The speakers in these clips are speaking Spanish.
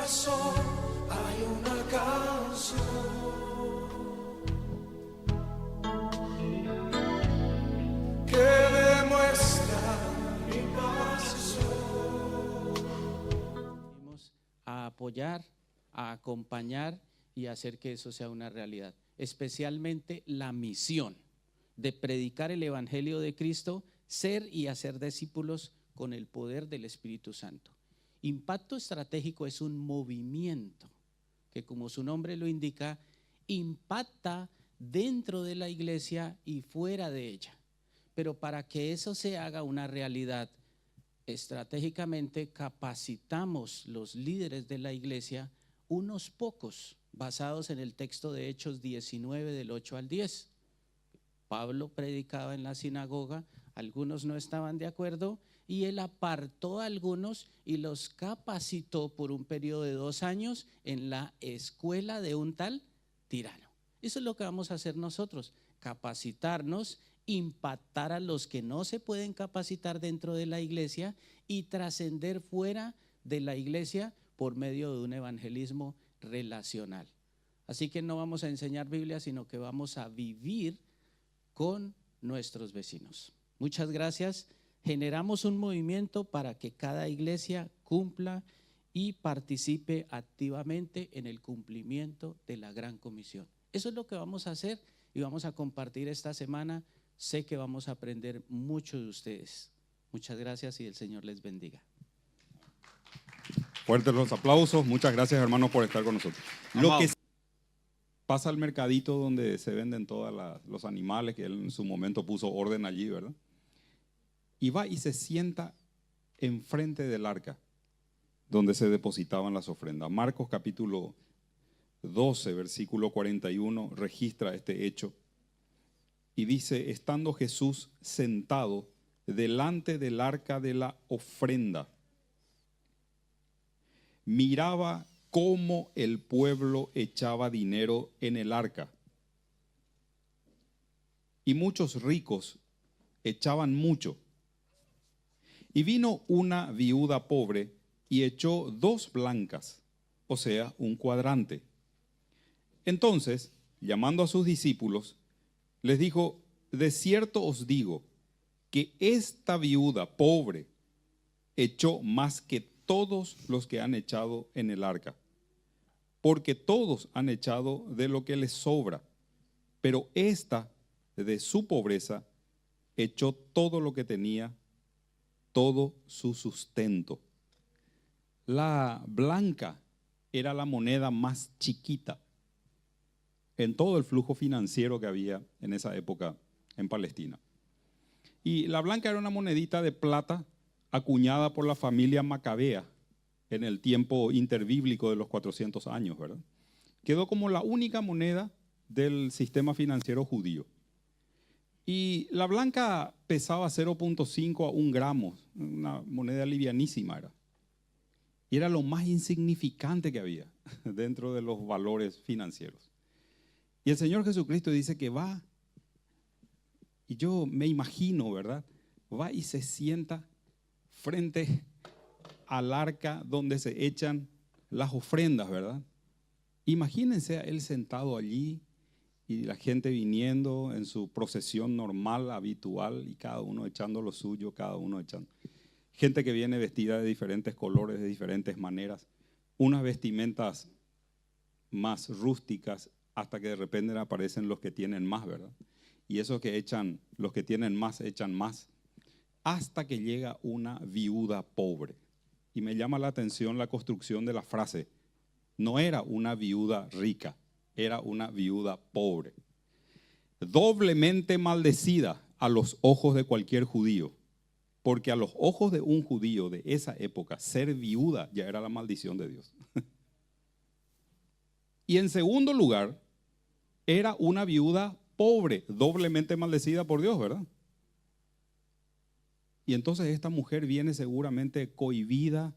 corazón hay una canción que demuestra mi pasión. Venimos a apoyar, a acompañar y a hacer que eso sea una realidad, especialmente la misión de predicar el Evangelio de Cristo, ser y hacer discípulos con el poder del Espíritu Santo. Impacto estratégico es un movimiento que, como su nombre lo indica, impacta dentro de la iglesia y fuera de ella. Pero para que eso se haga una realidad, estratégicamente capacitamos los líderes de la iglesia, unos pocos, basados en el texto de Hechos 19 del 8 al 10. Pablo predicaba en la sinagoga, algunos no estaban de acuerdo y él apartó a algunos y los capacitó por un periodo de 2 años en la escuela de un tal Tirano. Eso es lo que vamos a hacer nosotros, capacitarnos, impactar a los que no se pueden capacitar dentro de la iglesia y trascender fuera de la iglesia por medio de un evangelismo relacional. Así que no vamos a enseñar Biblia, sino que vamos a vivir con nuestros vecinos. Muchas gracias. Generamos un movimiento para que cada iglesia cumpla y participe activamente en el cumplimiento de la Gran Comisión. Eso es lo que vamos a hacer y vamos a compartir esta semana. Sé que vamos a aprender mucho de ustedes. Muchas gracias y el Señor les bendiga. Fuertes los aplausos. Muchas gracias, hermanos, por estar con nosotros. Lo que pasa al mercadito donde se venden todos los animales, que él en su momento puso orden allí, ¿verdad? Y va y se sienta enfrente del arca donde se depositaban las ofrendas. Marcos capítulo 12, versículo 41, registra este hecho y dice: estando Jesús sentado delante del arca de la ofrenda, miraba cómo el pueblo echaba dinero en el arca. Y muchos ricos echaban mucho. Y vino una viuda pobre y echó 2 blancas, o sea, un cuadrante. Entonces, llamando a sus discípulos, les dijo: de cierto os digo que esta viuda pobre echó más que todos los que han echado en el arca, porque todos han echado de lo que les sobra, pero esta de su pobreza echó todo lo que tenía, todo su sustento. La blanca era la moneda más chiquita en todo el flujo financiero que había en esa época en Palestina. Y la blanca era una monedita de plata acuñada por la familia macabea en el tiempo interbíblico de los 400 años, ¿verdad? Quedó como la única moneda del sistema financiero judío. Y la blanca pesaba 0.5 a 1 gramo, una moneda livianísima era. Y era lo más insignificante que había dentro de los valores financieros. Y el Señor Jesucristo dice que va, y yo me imagino, ¿verdad? Va y se sienta frente al arca donde se echan las ofrendas, ¿verdad? Imagínense a él sentado allí y la gente viniendo en su procesión normal, habitual, y cada uno echando lo suyo, cada uno echando. Gente que viene vestida de diferentes colores, de diferentes maneras, unas vestimentas más rústicas, hasta que de repente aparecen los que tienen más, ¿verdad? Y esos que echan, los que tienen más, echan más, hasta que llega una viuda pobre. Y me llama la atención la construcción de la frase: no era una viuda rica, era una viuda pobre, doblemente maldecida a los ojos de cualquier judío, porque a los ojos de un judío de esa época, ser viuda ya era la maldición de Dios. Y en segundo lugar, era una viuda pobre, doblemente maldecida por Dios, ¿verdad? Y entonces esta mujer viene seguramente cohibida,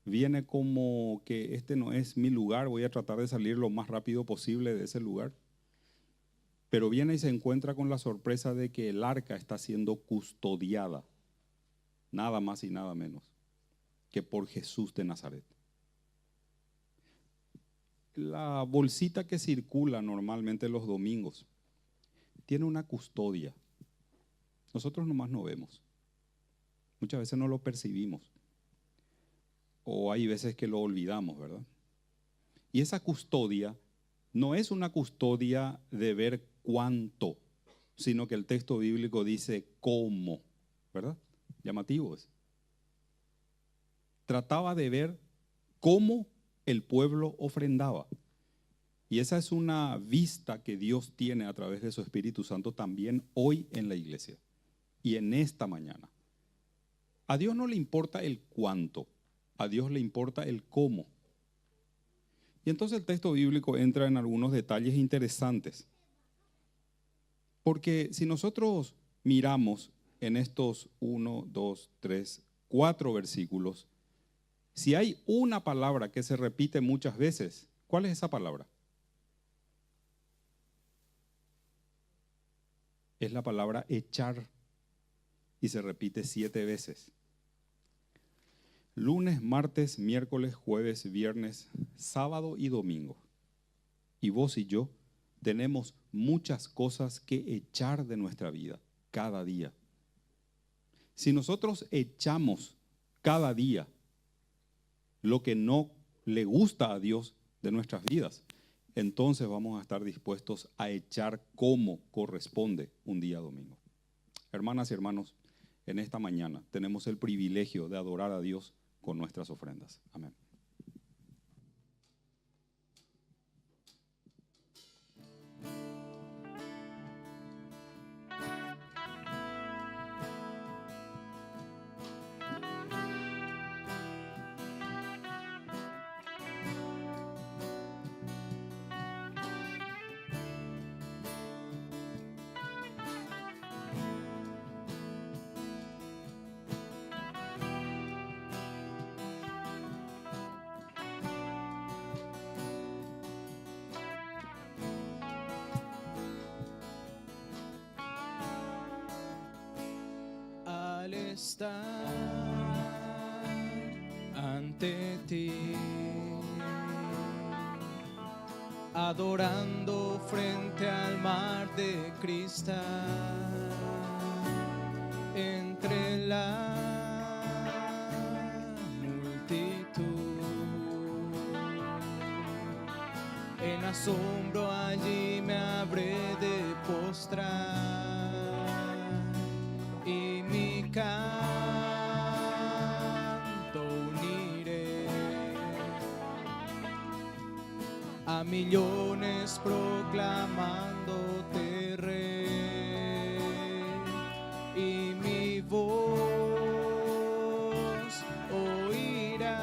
viene como que este no es mi lugar, voy a tratar de salir lo más rápido posible de ese lugar. Pero viene y se encuentra con la sorpresa de que el arca está siendo custodiada, nada más y nada menos que por Jesús de Nazaret. la bolsita que circula normalmente los domingos tiene una custodia. Nosotros nomás no vemos. Muchas veces no lo percibimos. O hay veces que lo olvidamos, ¿verdad? Y esa custodia no es una custodia de ver cuánto, sino que el texto bíblico dice cómo, ¿verdad? Llamativo es. Trataba de ver cómo el pueblo ofrendaba. Y esa es una vista que Dios tiene a través de su Espíritu Santo también hoy en la iglesia y en esta mañana. A Dios no le importa el cuánto, a Dios le importa el cómo. Y entonces el texto bíblico entra en algunos detalles interesantes. Porque si nosotros miramos en estos 1, 2, 3, 4 versículos, si hay una palabra que se repite muchas veces, ¿cuál es esa palabra? Es la palabra echar y se repite 7 veces. Lunes, martes, miércoles, jueves, viernes, sábado y domingo. Y vos y yo tenemos muchas cosas que echar de nuestra vida cada día. Si nosotros echamos cada día lo que no le gusta a Dios de nuestras vidas, entonces vamos a estar dispuestos a echar como corresponde un día domingo. Hermanas y hermanos, en esta mañana tenemos el privilegio de adorar a Dios con nuestras ofrendas. Amén. Al estar ante ti, adorando frente al mar de cristal, entre la multitud, en asombro allí me habré de postrar y mi canto uniré a millones proclamándote rey, y mi voz oirás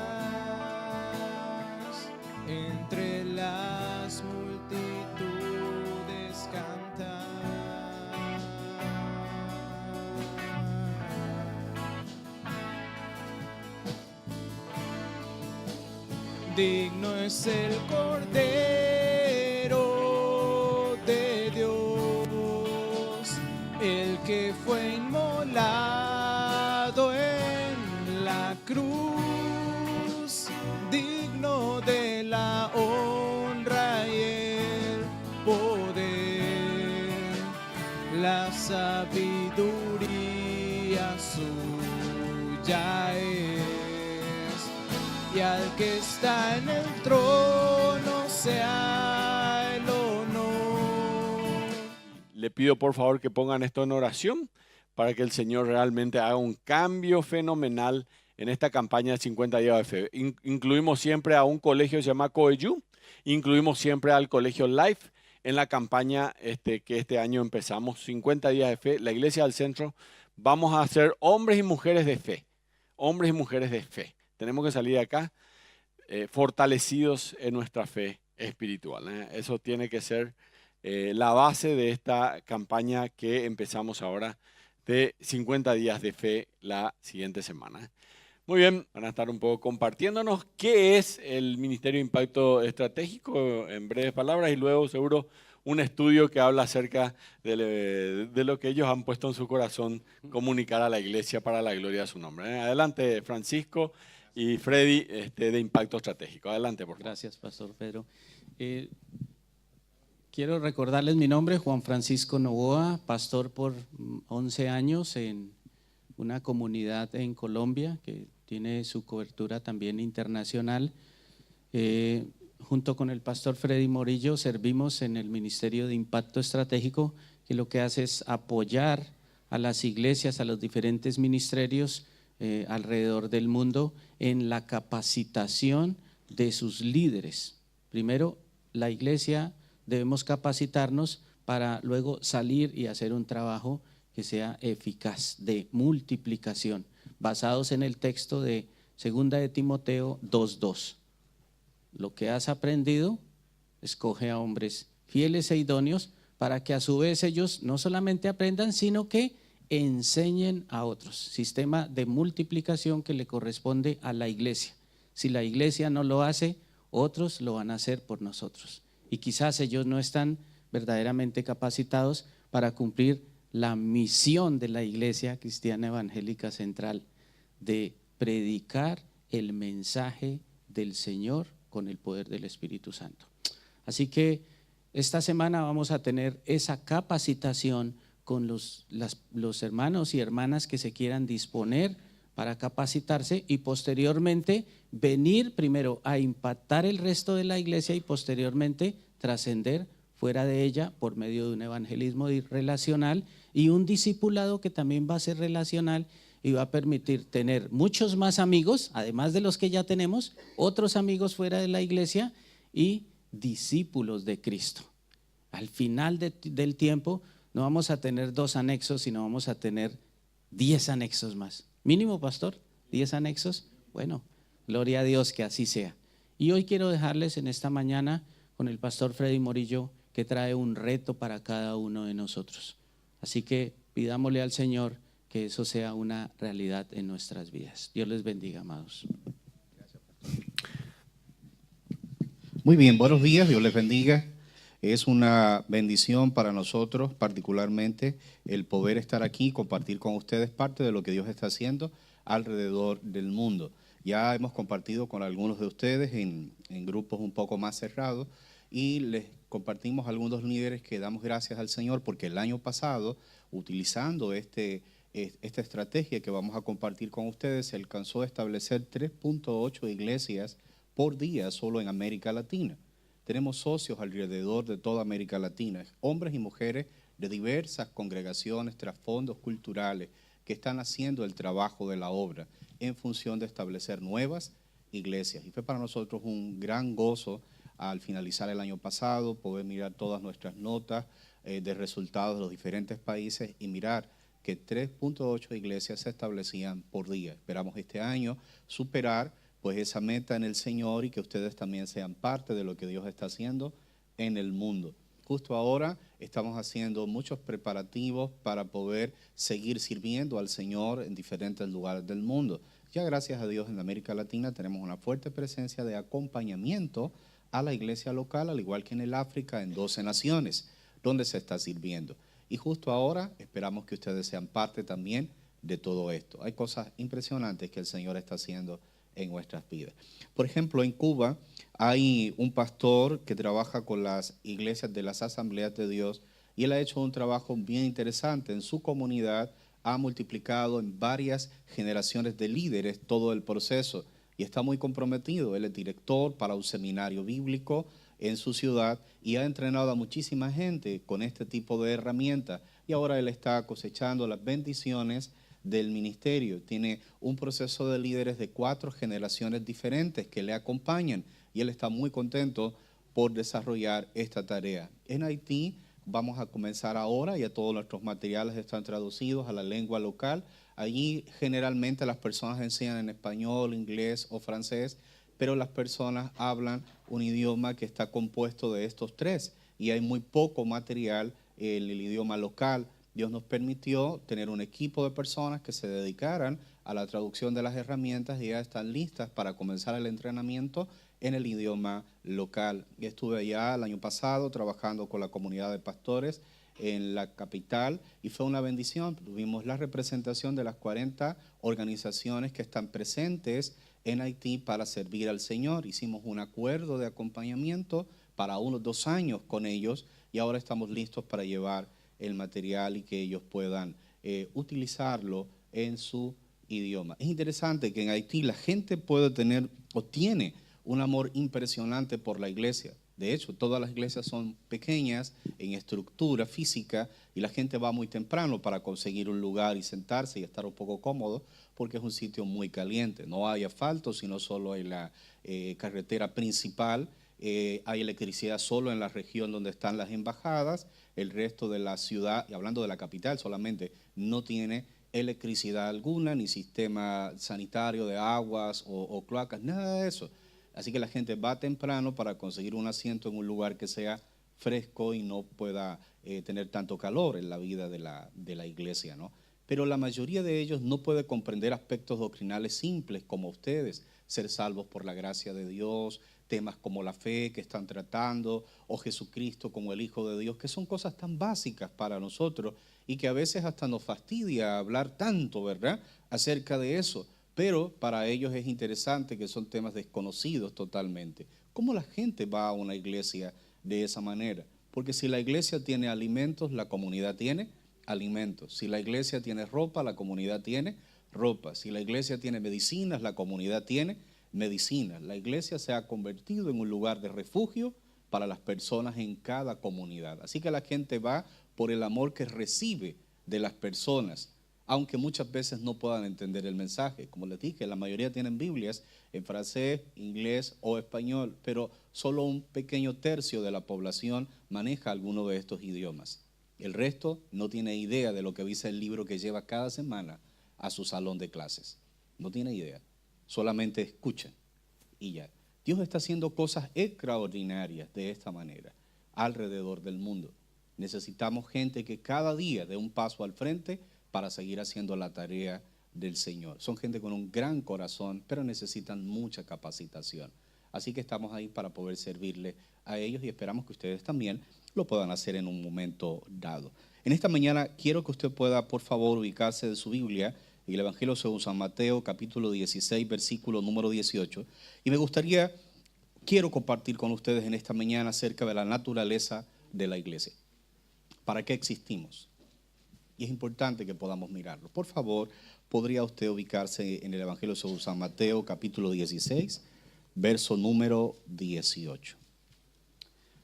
entre las multitudes cantar. Digno es el Cordero de Dios, el que fue inmolado en la cruz, digno de la honra y el poder, la sabiduría suya es. Y al que está en el trono sea el honor. Le pido por favor que pongan esto en oración para que el Señor realmente haga un cambio fenomenal en esta campaña de 50 días de fe. Incluimos siempre a un colegio que se llama Coeyu, incluimos siempre al colegio Life en la campaña que este año empezamos, 50 días de fe. La Iglesia del Centro, vamos a ser hombres y mujeres de fe, hombres y mujeres de fe. Tenemos que salir de acá fortalecidos en nuestra fe espiritual. Eso tiene que ser la base de esta campaña que empezamos ahora de 50 días de fe la siguiente semana. Muy bien, van a estar un poco compartiéndonos qué es el Ministerio de Impacto Estratégico en breves palabras y luego seguro un estudio que habla acerca de lo que ellos han puesto en su corazón comunicar a la iglesia para la gloria de su nombre. Adelante, Francisco y Freddy de Impacto Estratégico. Adelante, por favor. Gracias, Pastor Pedro. Eh, Quiero recordarles mi nombre, Juan Francisco Novoa, pastor por 11 años en una comunidad en Colombia que tiene su cobertura también internacional. Junto con el pastor Freddy Morillo servimos en el Ministerio de Impacto Estratégico, que lo que hace es apoyar a las iglesias, a los diferentes ministerios alrededor del mundo en la capacitación de sus líderes. Primero, la iglesia debemos capacitarnos para luego salir y hacer un trabajo que sea eficaz, de multiplicación, basados en el texto de 2 de Timoteo 2:2. Lo que has aprendido, escoge a hombres fieles e idóneos para que a su vez ellos no solamente aprendan, sino que enseñen a otros. Sistema de multiplicación que le corresponde a la iglesia. Si la iglesia no lo hace, otros lo van a hacer por nosotros. Y quizás ellos no están verdaderamente capacitados para cumplir la misión de la Iglesia Cristiana Evangélica Central, de predicar el mensaje del Señor con el poder del Espíritu Santo. Así que esta semana vamos a tener esa capacitación con los hermanos y hermanas que se quieran disponer para capacitarse y posteriormente venir primero a impactar el resto de la iglesia y posteriormente trascender fuera de ella por medio de un evangelismo relacional y un discipulado que también va a ser relacional y va a permitir tener muchos más amigos, además de los que ya tenemos, otros amigos fuera de la iglesia y discípulos de Cristo. Al final del tiempo no vamos a tener 2 anexos, sino vamos a tener 10 anexos más. Mínimo, pastor, 10 anexos. Bueno, gloria a Dios que así sea. Y hoy quiero dejarles en esta mañana con el pastor Freddy Morillo, que trae un reto para cada uno de nosotros. Así que pidámosle al Señor que eso sea una realidad en nuestras vidas. Dios les bendiga, amados. Muy bien, buenos días, Dios les bendiga. Es una bendición para nosotros, particularmente, el poder estar aquí y compartir con ustedes parte de lo que Dios está haciendo alrededor del mundo. Ya hemos compartido con algunos de ustedes en grupos un poco más cerrados y les compartimos a algunos líderes que damos gracias al Señor porque el año pasado, utilizando esta estrategia que vamos a compartir con ustedes, se alcanzó a establecer 3.8 iglesias por día solo en América Latina. Tenemos socios alrededor de toda América Latina, hombres y mujeres de diversas congregaciones, trasfondos culturales que están haciendo el trabajo de la obra en función de establecer nuevas iglesias. Y fue para nosotros un gran gozo al finalizar el año pasado poder mirar todas nuestras notas de resultados de los diferentes países y mirar que 3.8 iglesias se establecían por día. Esperamos este año superar pues esa meta en el Señor y que ustedes también sean parte de lo que Dios está haciendo en el mundo. Justo ahora estamos haciendo muchos preparativos para poder seguir sirviendo al Señor en diferentes lugares del mundo. Ya gracias a Dios en América Latina tenemos una fuerte presencia de acompañamiento a la iglesia local, al igual que en el África, en 12 naciones, donde se está sirviendo. Y justo ahora esperamos que ustedes sean parte también de todo esto. Hay cosas impresionantes que el Señor está haciendo en nuestras vidas. Por ejemplo, en Cuba hay un pastor que trabaja con las iglesias de las Asambleas de Dios y él ha hecho un trabajo bien interesante en su comunidad, ha multiplicado en varias generaciones de líderes todo el proceso y está muy comprometido. Él es director para un seminario bíblico en su ciudad y ha entrenado a muchísima gente con este tipo de herramientas y ahora él está cosechando las bendiciones del ministerio. Tiene un proceso de líderes de 4 generaciones diferentes que le acompañan y él está muy contento por desarrollar esta tarea. En Haití vamos a comenzar ahora, ya todos nuestros materiales están traducidos a la lengua local. Allí generalmente las personas enseñan en español, inglés o francés, pero las personas hablan un idioma que está compuesto de estos 3 y hay muy poco material en el idioma local. Dios nos permitió tener un equipo de personas que se dedicaran a la traducción de las herramientas y ya están listas para comenzar el entrenamiento en el idioma local. Estuve allá el año pasado trabajando con la comunidad de pastores en la capital y fue una bendición. Tuvimos la representación de las 40 organizaciones que están presentes en Haití para servir al Señor. Hicimos un acuerdo de acompañamiento para unos 2 años con ellos y ahora estamos listos para llevar el material y que ellos puedan utilizarlo en su idioma. Es interesante que en Haití la gente puede tener o tiene un amor impresionante por la iglesia. De hecho, todas las iglesias son pequeñas en estructura física y la gente va muy temprano para conseguir un lugar y sentarse y estar un poco cómodo porque es un sitio muy caliente. No hay asfalto, sino solo en la carretera principal. Hay electricidad solo en la región donde están las embajadas. El resto de la ciudad, y hablando de la capital solamente, no tiene electricidad alguna, ni sistema sanitario de aguas o cloacas, nada de eso. Así que la gente va temprano para conseguir un asiento en un lugar que sea fresco y no pueda tener tanto calor en la vida de la iglesia, ¿no? Pero la mayoría de ellos no puede comprender aspectos doctrinales simples como ustedes, ser salvos por la gracia de Dios, temas como la fe que están tratando, o Jesucristo como el Hijo de Dios, que son cosas tan básicas para nosotros y que a veces hasta nos fastidia hablar tanto, ¿verdad?, acerca de eso. Pero para ellos es interesante que son temas desconocidos totalmente. ¿Cómo la gente va a una iglesia de esa manera? Porque si la iglesia tiene alimentos, la comunidad tiene alimentos. Si la iglesia tiene ropa, la comunidad tiene ropa. Si la iglesia tiene medicinas, la comunidad tiene medicinas. La iglesia se ha convertido en un lugar de refugio para las personas en cada comunidad. Así que la gente va por el amor que recibe de las personas, aunque muchas veces no puedan entender el mensaje. Como les dije, la mayoría tienen Biblias en francés, inglés o español, pero solo un pequeño tercio de la población maneja alguno de estos idiomas. El resto no tiene idea de lo que dice el libro que lleva cada semana a su salón de clases. No tiene idea, solamente escuchan y ya. Dios está haciendo cosas extraordinarias de esta manera alrededor del mundo. Necesitamos gente que cada día dé un paso al frente para seguir haciendo la tarea del Señor. Son gente con un gran corazón, pero necesitan mucha capacitación. Así que estamos ahí para poder servirle a ellos y esperamos que ustedes también lo puedan hacer en un momento dado. En esta mañana quiero que usted pueda, por favor, ubicarse de su Biblia en el Evangelio según San Mateo, capítulo 16, versículo número 18. Y quiero compartir con ustedes en esta mañana acerca de la naturaleza de la iglesia. ¿Para qué existimos? Y es importante que podamos mirarlo. Por favor, ¿podría usted ubicarse en el Evangelio según San Mateo, capítulo 16, verso número 18?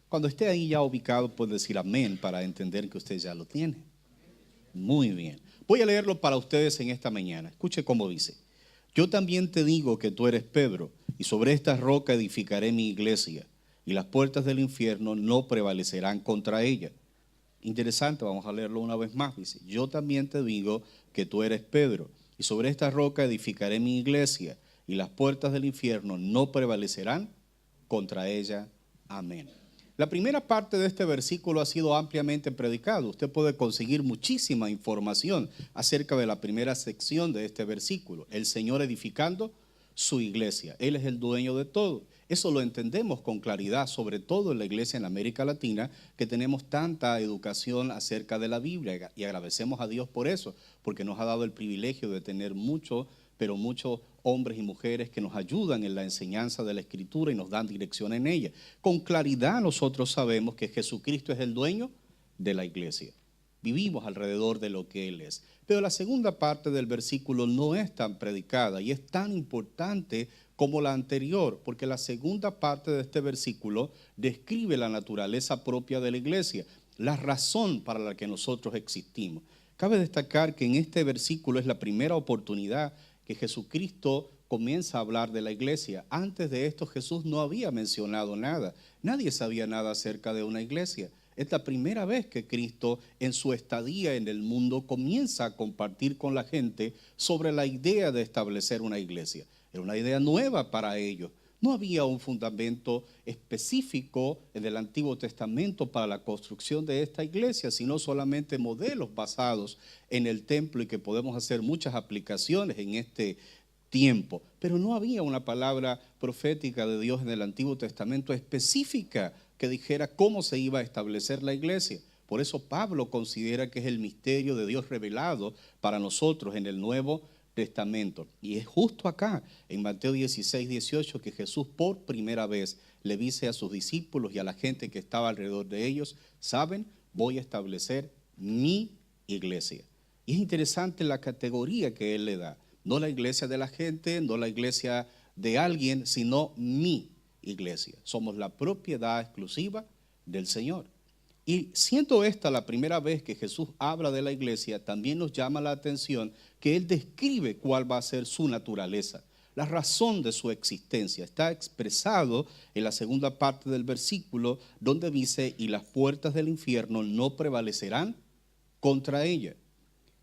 Cuando esté ahí ya ubicado, puede decir amén para entender que usted ya lo tiene. Muy bien. Voy a leerlo para ustedes en esta mañana. Escuche cómo dice. Yo también te digo que tú eres Pedro, y sobre esta roca edificaré mi iglesia, y las puertas del infierno no prevalecerán contra ella. Interesante, vamos a leerlo una vez más. Dice, yo también te digo que tú eres Pedro, y sobre esta roca edificaré mi iglesia, y las puertas del infierno no prevalecerán contra ella. Amén. La primera parte de este versículo ha sido ampliamente predicado. Usted puede conseguir muchísima información acerca de la primera sección de este versículo. El Señor edificando su iglesia. Él es el dueño de todo. Eso lo entendemos con claridad, sobre todo en la iglesia en América Latina, que tenemos tanta educación acerca de la Biblia. Y agradecemos a Dios por eso, porque nos ha dado el privilegio de tener muchos hombres y mujeres que nos ayudan en la enseñanza de la Escritura y nos dan dirección en ella. Con claridad nosotros sabemos que Jesucristo es el dueño de la iglesia. Vivimos alrededor de lo que Él es. Pero la segunda parte del versículo no es tan predicada y es tan importante como la anterior, porque la segunda parte de este versículo describe la naturaleza propia de la iglesia, la razón para la que nosotros existimos. Cabe destacar que en este versículo es la primera oportunidad que Jesucristo comienza a hablar de la iglesia. Antes de esto Jesús no había mencionado nada. Nadie sabía nada acerca de una iglesia. Es la primera vez que Cristo en su estadía en el mundo comienza a compartir con la gente sobre la idea de establecer una iglesia. Era una idea nueva para ellos. No había un fundamento específico en el Antiguo Testamento para la construcción de esta iglesia, sino solamente modelos basados en el templo y que podemos hacer muchas aplicaciones en este tiempo. Pero no había una palabra profética de Dios en el Antiguo Testamento específica que dijera cómo se iba a establecer la iglesia. Por eso Pablo considera que es el misterio de Dios revelado para nosotros en el Nuevo Testamento. Y es justo acá, en Mateo 16, 18, que Jesús por primera vez le dice a sus discípulos y a la gente que estaba alrededor de ellos, ¿saben? Voy a establecer mi iglesia. Y es interesante la categoría que él le da. No la iglesia de la gente, no la iglesia de alguien, sino mi iglesia. Somos la propiedad exclusiva del Señor. Y siendo esta la primera vez que Jesús habla de la iglesia, también nos llama la atención que Él describe cuál va a ser su naturaleza, la razón de su existencia. Está expresado en la segunda parte del versículo donde dice, y las puertas del infierno no prevalecerán contra ella.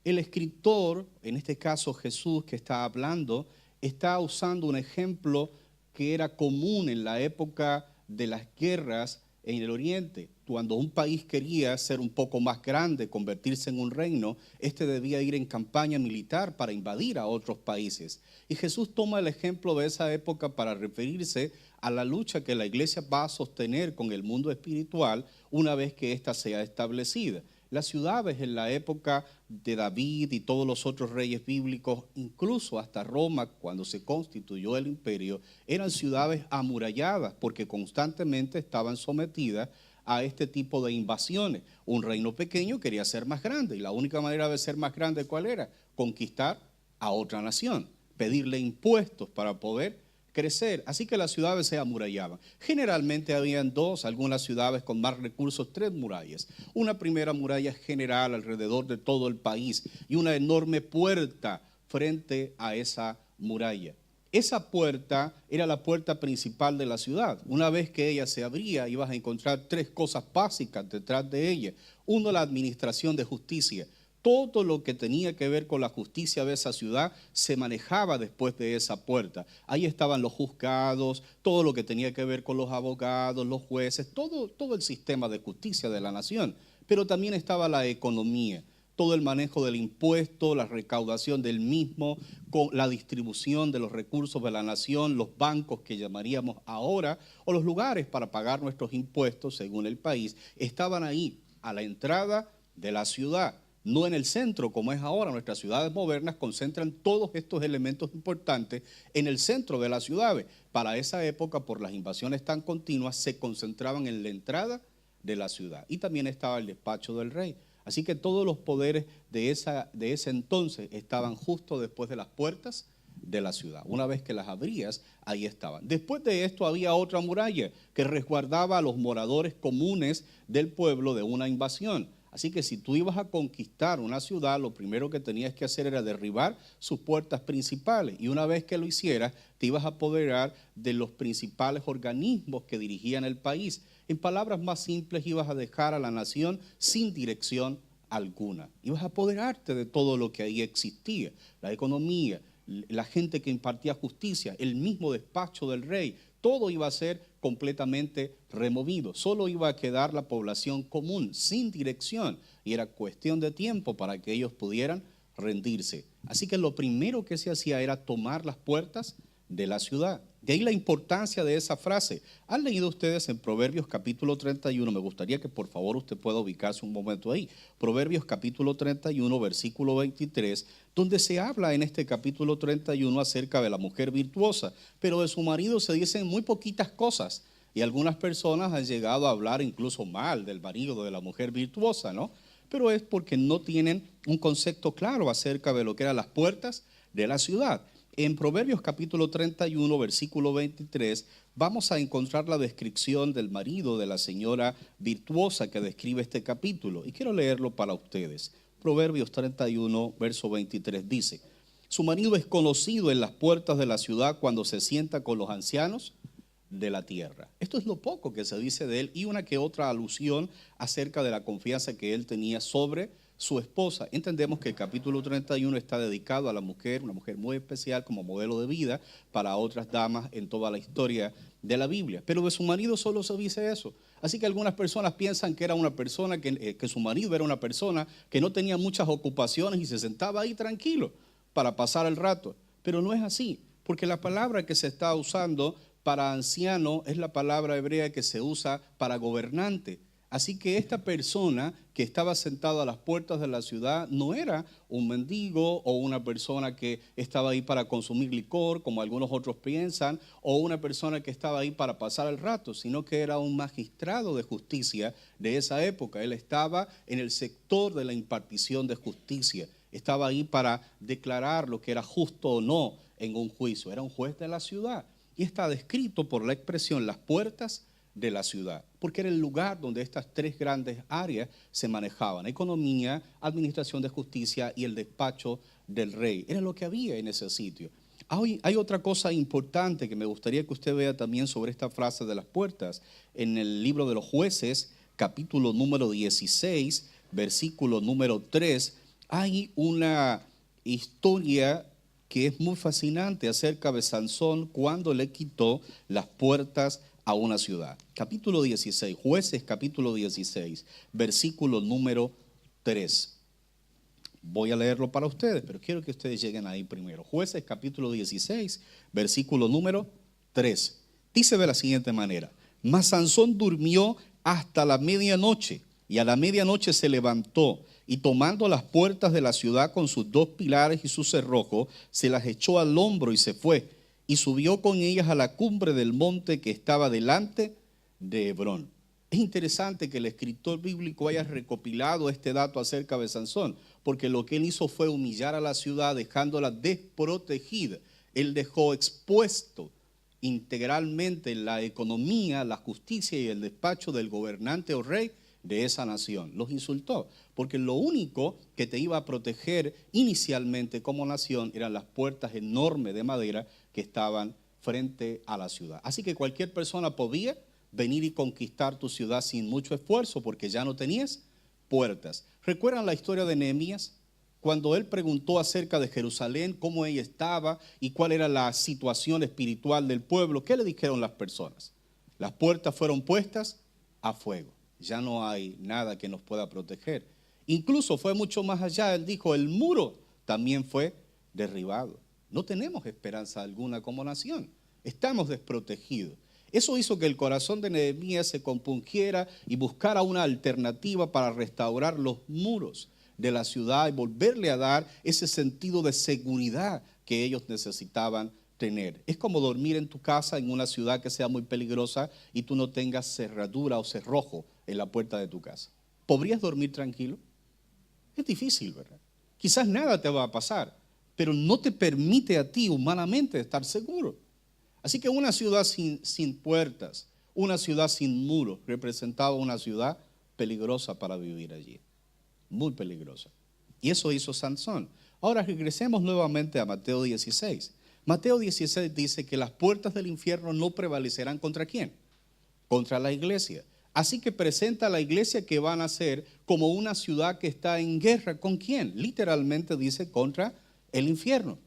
El escritor, en este caso Jesús que está hablando, está usando un ejemplo que era común en la época de las guerras en el Oriente. Cuando un país quería ser un poco más grande, convertirse en un reino, este debía ir en campaña militar para invadir a otros países. Y Jesús toma el ejemplo de esa época para referirse a la lucha que la iglesia va a sostener con el mundo espiritual una vez que ésta sea establecida. Las ciudades en la época de David y todos los otros reyes bíblicos, incluso hasta Roma, cuando se constituyó el imperio, eran ciudades amuralladas porque constantemente estaban sometidas a este tipo de invasiones. Un reino pequeño quería ser más grande y la única manera de ser más grande, ¿cuál era? Conquistar a otra nación, pedirle impuestos para poder crecer. Así que las ciudades se amurallaban. Generalmente habían dos, algunas ciudades con más recursos, tres murallas. Una primera muralla general alrededor de todo el país y una enorme puerta frente a esa muralla. Esa puerta era la puerta principal de la ciudad. Una vez que ella se abría, ibas a encontrar tres cosas básicas detrás de ella. Uno, la administración de justicia. Todo lo que tenía que ver con la justicia de esa ciudad se manejaba después de esa puerta. Ahí estaban los juzgados, todo lo que tenía que ver con los abogados, los jueces, todo el sistema de justicia de la nación. Pero también estaba la economía, todo el manejo del impuesto, la recaudación del mismo, con la distribución de los recursos de la nación, los bancos que llamaríamos ahora, o los lugares para pagar nuestros impuestos según el país, estaban ahí a la entrada de la ciudad. No en el centro como es ahora. Nuestras ciudades modernas concentran todos estos elementos importantes en el centro de las ciudades. Para esa época, por las invasiones tan continuas, se concentraban en la entrada de la ciudad. Y también estaba el despacho del rey. Así que todos los poderes de ese entonces estaban justo después de las puertas de la ciudad. Una vez que las abrías, ahí estaban. Después de esto había otra muralla que resguardaba a los moradores comunes del pueblo de una invasión. Así que si tú ibas a conquistar una ciudad, lo primero que tenías que hacer era derribar sus puertas principales. Y una vez que lo hicieras, te ibas a apoderar de los principales organismos que dirigían el país. En palabras más simples, ibas a dejar a la nación sin dirección alguna. Ibas a apoderarte de todo lo que ahí existía, la economía, la gente que impartía justicia, el mismo despacho del rey. Todo iba a ser completamente removido. Solo iba a quedar la población común, sin dirección. Y era cuestión de tiempo para que ellos pudieran rendirse. Así que lo primero que se hacía era tomar las puertas de la ciudad. De ahí la importancia de esa frase. ¿Han leído ustedes en Proverbios capítulo 31? Me gustaría que por favor usted pueda ubicarse un momento ahí. Proverbios capítulo 31, versículo 23, donde se habla en este capítulo 31 acerca de la mujer virtuosa, pero de su marido se dicen muy poquitas cosas. Y algunas personas han llegado a hablar incluso mal del marido de la mujer virtuosa, ¿no? Pero es porque no tienen un concepto claro acerca de lo que eran las puertas de la ciudad. En Proverbios capítulo 31, versículo 23, vamos a encontrar la descripción del marido de la señora virtuosa que describe este capítulo. Y quiero leerlo para ustedes. Proverbios 31, verso 23 dice, su marido es conocido en las puertas de la ciudad cuando se sienta con los ancianos de la tierra. Esto es lo poco que se dice de él y una que otra alusión acerca de la confianza que él tenía sobre su esposa. Entendemos que el capítulo 31 está dedicado a la mujer, una mujer muy especial como modelo de vida para otras damas en toda la historia de la Biblia. Pero de su marido solo se dice eso. Así que algunas personas piensan que era una persona, que su marido era una persona que no tenía muchas ocupaciones y se sentaba ahí tranquilo para pasar el rato. Pero no es así, porque la palabra que se está usando para anciano es la palabra hebrea que se usa para gobernante. Así que esta persona que estaba sentada a las puertas de la ciudad no era un mendigo o una persona que estaba ahí para consumir licor, como algunos otros piensan, o una persona que estaba ahí para pasar el rato, sino que era un magistrado de justicia de esa época. Él estaba en el sector de la impartición de justicia. Estaba ahí para declarar lo que era justo o no en un juicio. Era un juez de la ciudad. Y está descrito por la expresión las puertas de la ciudad, porque era el lugar donde estas tres grandes áreas se manejaban: economía, administración de justicia y el despacho del rey. Era lo que había en ese sitio. Hay otra cosa importante que me gustaría que usted vea también sobre esta frase de las puertas. En el libro de los Jueces, capítulo número 16, versículo número 3, hay una historia que es muy fascinante acerca de Sansón cuando le quitó las puertas a una ciudad. Capítulo 16, Jueces capítulo 16, versículo número 3. Voy a leerlo para ustedes, pero quiero que ustedes lleguen ahí primero. Jueces capítulo 16, versículo número 3. Dice de la siguiente manera: mas Sansón durmió hasta la medianoche, y a la medianoche se levantó, y tomando las puertas de la ciudad con sus dos pilares y su cerrojo, se las echó al hombro y se fue, y subió con ellas a la cumbre del monte que estaba delante de Hebrón. Es interesante que el escritor bíblico haya recopilado este dato acerca de Sansón, porque lo que él hizo fue humillar a la ciudad dejándola desprotegida. Él dejó expuesto integralmente la economía, la justicia y el despacho del gobernante o rey de esa nación. Los insultó, porque lo único que te iba a proteger inicialmente como nación eran las puertas enormes de madera que estaban frente a la ciudad. Así que cualquier persona podía venir y conquistar tu ciudad sin mucho esfuerzo, porque ya no tenías puertas. ¿Recuerdan la historia de Nehemías? Cuando él preguntó acerca de Jerusalén, cómo ella estaba y cuál era la situación espiritual del pueblo, ¿qué le dijeron las personas? Las puertas fueron puestas a fuego. Ya no hay nada que nos pueda proteger. Incluso fue mucho más allá. Él dijo, el muro también fue derribado. No tenemos esperanza alguna como nación. Estamos desprotegidos. Eso hizo que el corazón de Nehemías se compungiera y buscara una alternativa para restaurar los muros de la ciudad y volverle a dar ese sentido de seguridad que ellos necesitaban tener. Es como dormir en tu casa en una ciudad que sea muy peligrosa y tú no tengas cerradura o cerrojo en la puerta de tu casa. ¿Podrías dormir tranquilo? Es difícil, ¿verdad? Quizás nada te va a pasar, pero no te permite a ti humanamente estar seguro. Así que una ciudad sin puertas, una ciudad sin muros, representaba una ciudad peligrosa para vivir allí. Muy peligrosa. Y eso hizo Sansón. Ahora regresemos nuevamente a Mateo 16. Mateo 16 dice que las puertas del infierno no prevalecerán ¿contra quién? Contra la iglesia. Así que presenta a la iglesia que van a ser como una ciudad que está en guerra. ¿Con quién? Literalmente dice contra el infierno.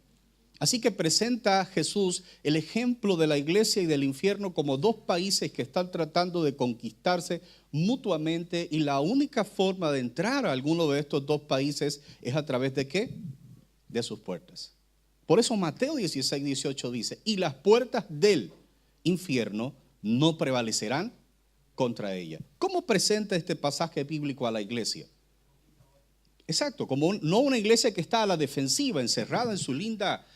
Así que presenta a Jesús el ejemplo de la iglesia y del infierno como dos países que están tratando de conquistarse mutuamente, y la única forma de entrar a alguno de estos dos países es a través de ¿qué? De sus puertas. Por eso Mateo 16, 18 dice, y las puertas del infierno no prevalecerán contra ella. ¿Cómo presenta este pasaje bíblico a la iglesia? Exacto, como no una iglesia que está a la defensiva, encerrada en su linda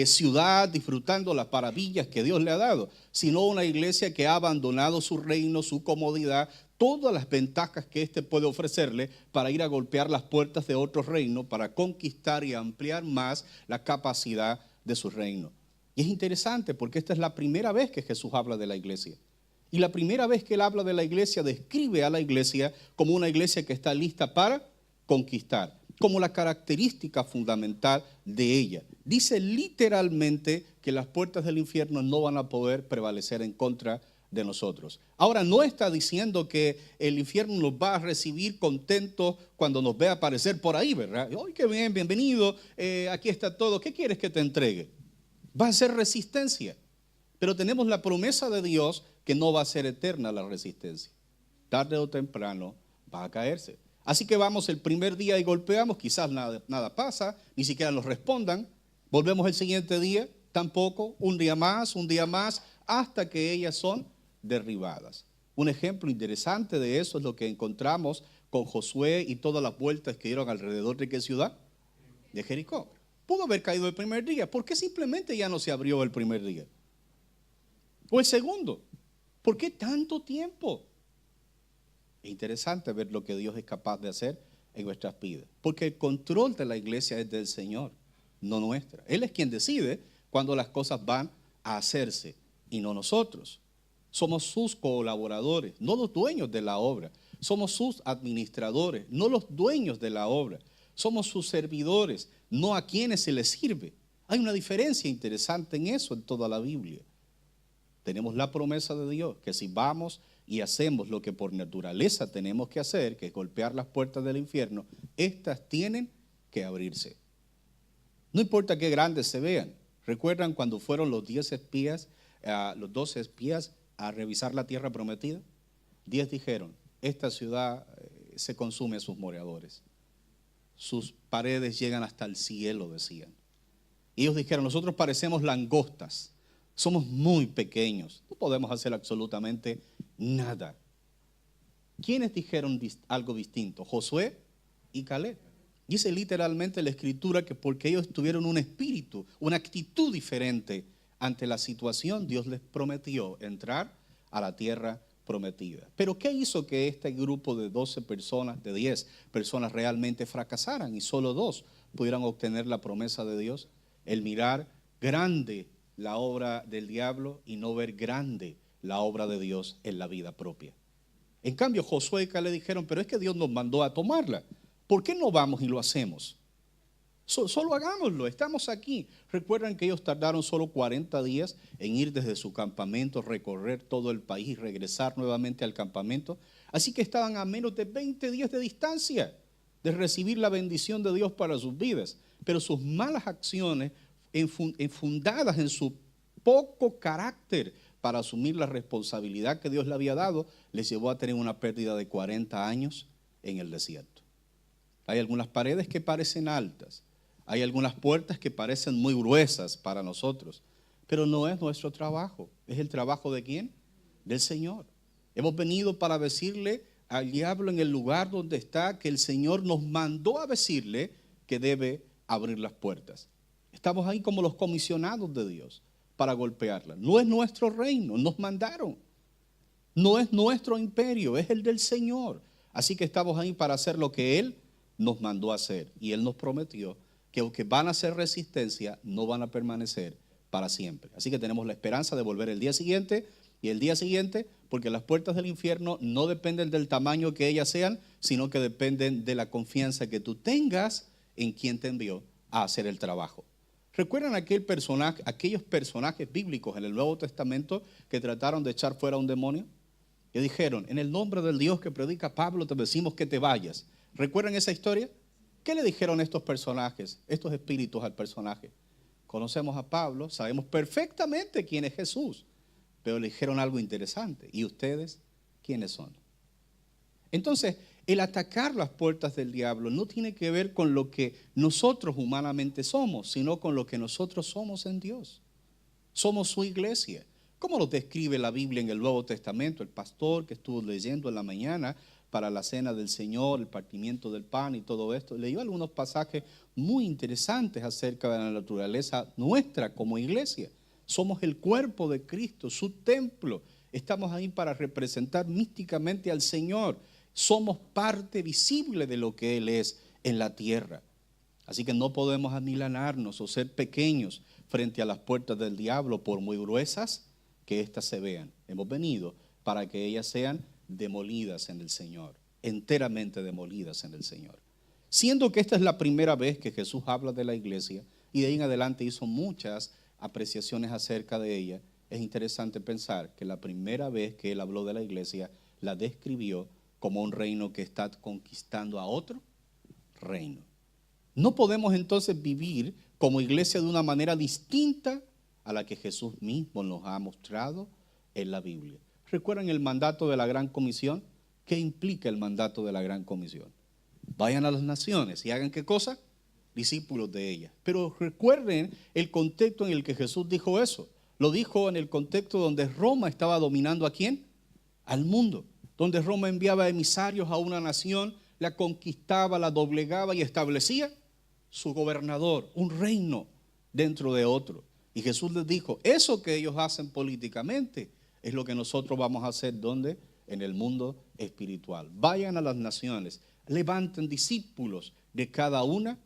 ciudad, disfrutando las maravillas que Dios le ha dado, sino una iglesia que ha abandonado su reino, su comodidad, todas las ventajas que éste puede ofrecerle para ir a golpear las puertas de otro reino, para conquistar y ampliar más la capacidad de su reino. Y es interesante porque esta es la primera vez que Jesús habla de la iglesia. Y la primera vez que él habla de la iglesia, describe a la iglesia como una iglesia que está lista para conquistar, como la característica fundamental de ella. Dice literalmente que las puertas del infierno no van a poder prevalecer en contra de nosotros. Ahora, no está diciendo que el infierno nos va a recibir contentos cuando nos vea aparecer por ahí, ¿verdad? ¡Ay, qué bien, bienvenido! Aquí está todo. ¿Qué quieres que te entregue? Va a ser resistencia. Pero tenemos la promesa de Dios que no va a ser eterna la resistencia. Tarde o temprano va a caerse. Así que vamos el primer día y golpeamos, quizás nada pasa, ni siquiera nos respondan. Volvemos el siguiente día, tampoco, un día más, hasta que ellas son derribadas. Un ejemplo interesante de eso es lo que encontramos con Josué y todas las vueltas que dieron alrededor de qué ciudad? De Jericó. Pudo haber caído el primer día. ¿Por qué simplemente ya no se abrió el primer día? O el segundo. ¿Por qué tanto tiempo? Es interesante ver lo que Dios es capaz de hacer en nuestras vidas. Porque el control de la iglesia es del Señor, no nuestra. Él es quien decide cuando las cosas van a hacerse y no nosotros. Somos sus colaboradores, no los dueños de la obra. Somos sus administradores, no los dueños de la obra. Somos sus servidores, no a quienes se les sirve. Hay una diferencia interesante en eso en toda la Biblia. Tenemos la promesa de Dios que si vamos y hacemos lo que por naturaleza tenemos que hacer, que es golpear las puertas del infierno, estas tienen que abrirse. No importa qué grandes se vean. ¿Recuerdan cuando fueron los 12 espías a revisar la tierra prometida? 10 dijeron, esta ciudad se consume a sus moradores. Sus paredes llegan hasta el cielo, decían. Y ellos dijeron, nosotros parecemos langostas, somos muy pequeños, no podemos hacer absolutamente nada. ¿Quiénes dijeron algo distinto? Josué y Caleb. Dice literalmente la escritura que porque ellos tuvieron un espíritu, una actitud diferente ante la situación, Dios les prometió entrar a la tierra prometida. Pero ¿qué hizo que este grupo de 12 personas, de 10 personas realmente fracasaran y solo 2 pudieran obtener la promesa de Dios? El mirar grande la obra del diablo y no ver grande la obra de Dios en la vida propia. En cambio, Josué y Caleb dijeron, pero es que Dios nos mandó a tomarla. ¿Por qué no vamos y lo hacemos? Solo hagámoslo, estamos aquí. Recuerdan que ellos tardaron solo 40 días en ir desde su campamento, recorrer todo el país y regresar nuevamente al campamento. Así que estaban a menos de 20 días de distancia de recibir la bendición de Dios para sus vidas. Pero sus malas acciones, fundadas en su poco carácter para asumir la responsabilidad que Dios le había dado, les llevó a tener una pérdida de 40 años en el desierto. Hay algunas paredes que parecen altas. Hay algunas puertas que parecen muy gruesas para nosotros, pero no es nuestro trabajo. ¿Es el trabajo de quién? Del Señor. Hemos venido para decirle al diablo en el lugar donde está que el Señor nos mandó a decirle que debe abrir las puertas. Estamos ahí como los comisionados de Dios para golpearla. No es nuestro reino, nos mandaron. No es nuestro imperio, es el del Señor. Así que estamos ahí para hacer lo que Él nos mandó a hacer. Y Él nos prometió que aunque van a hacer resistencia, no van a permanecer para siempre. Así que tenemos la esperanza de volver el día siguiente y el día siguiente, porque las puertas del infierno no dependen del tamaño que ellas sean, sino que dependen de la confianza que tú tengas en quien te envió a hacer el trabajo. ¿Recuerdan aquellos personajes bíblicos en el Nuevo Testamento que trataron de echar fuera a un demonio? Que dijeron, en el nombre del Dios que predica Pablo te decimos que te vayas. ¿Recuerdan esa historia? ¿Qué le dijeron estos personajes, estos espíritus al personaje? Conocemos a Pablo, sabemos perfectamente quién es Jesús, pero le dijeron algo interesante. ¿Y ustedes quiénes son? Entonces, el atacar las puertas del diablo no tiene que ver con lo que nosotros humanamente somos, sino con lo que nosotros somos en Dios. Somos su iglesia. ¿Cómo lo describe la Biblia en el Nuevo Testamento? El pastor que estuvo leyendo en la mañana para la cena del Señor, el partimiento del pan y todo esto, leyó algunos pasajes muy interesantes acerca de la naturaleza nuestra como iglesia. Somos el cuerpo de Cristo, su templo. Estamos ahí para representar místicamente al Señor. Somos parte visible de lo que Él es en la tierra. Así que no podemos amilanarnos o ser pequeños frente a las puertas del diablo, por muy gruesas que éstas se vean. Hemos venido para que ellas sean demolidas en el Señor, enteramente demolidas en el Señor. Siendo que esta es la primera vez que Jesús habla de la iglesia y de ahí en adelante hizo muchas apreciaciones acerca de ella, es interesante pensar que la primera vez que Él habló de la iglesia la describió como un reino que está conquistando a otro reino. No podemos entonces vivir como iglesia de una manera distinta a la que Jesús mismo nos ha mostrado en la Biblia. ¿Recuerdan el mandato de la Gran Comisión? ¿Qué implica el mandato de la Gran Comisión? Vayan a las naciones y hagan ¿qué cosa? Discípulos de ellas. Pero recuerden el contexto en el que Jesús dijo eso. Lo dijo en el contexto donde Roma estaba dominando ¿a quién? al mundo, donde Roma enviaba emisarios a una nación, la conquistaba, la doblegaba y establecía su gobernador, un reino dentro de otro. Y Jesús les dijo, eso que ellos hacen políticamente es lo que nosotros vamos a hacer, ¿dónde? En el mundo espiritual. Vayan a las naciones, levanten discípulos de cada una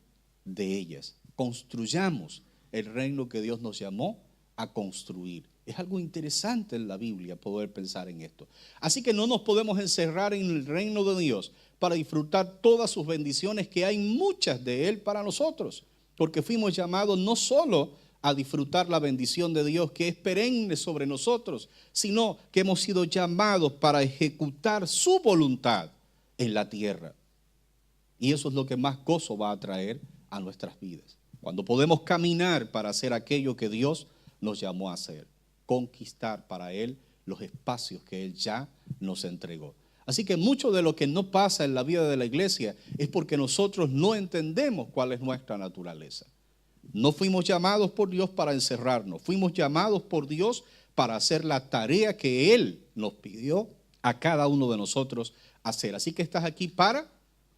de ellas. Construyamos el reino que Dios nos llamó a construir. Es algo interesante en la Biblia poder pensar en esto. Así que no nos podemos encerrar en el reino de Dios para disfrutar todas sus bendiciones, que hay muchas de Él para nosotros, porque fuimos llamados no solo a disfrutar la bendición de Dios que es perenne sobre nosotros, sino que hemos sido llamados para ejecutar su voluntad en la tierra. Y eso es lo que más gozo va a traer a nuestras vidas, cuando podemos caminar para hacer aquello que Dios nos llamó a hacer, conquistar para Él los espacios que Él ya nos entregó. Así que mucho de lo que no pasa en la vida de la iglesia es porque nosotros no entendemos cuál es nuestra naturaleza. No fuimos llamados por Dios para encerrarnos, fuimos llamados por Dios para hacer la tarea que Él nos pidió a cada uno de nosotros hacer. Así que estás aquí para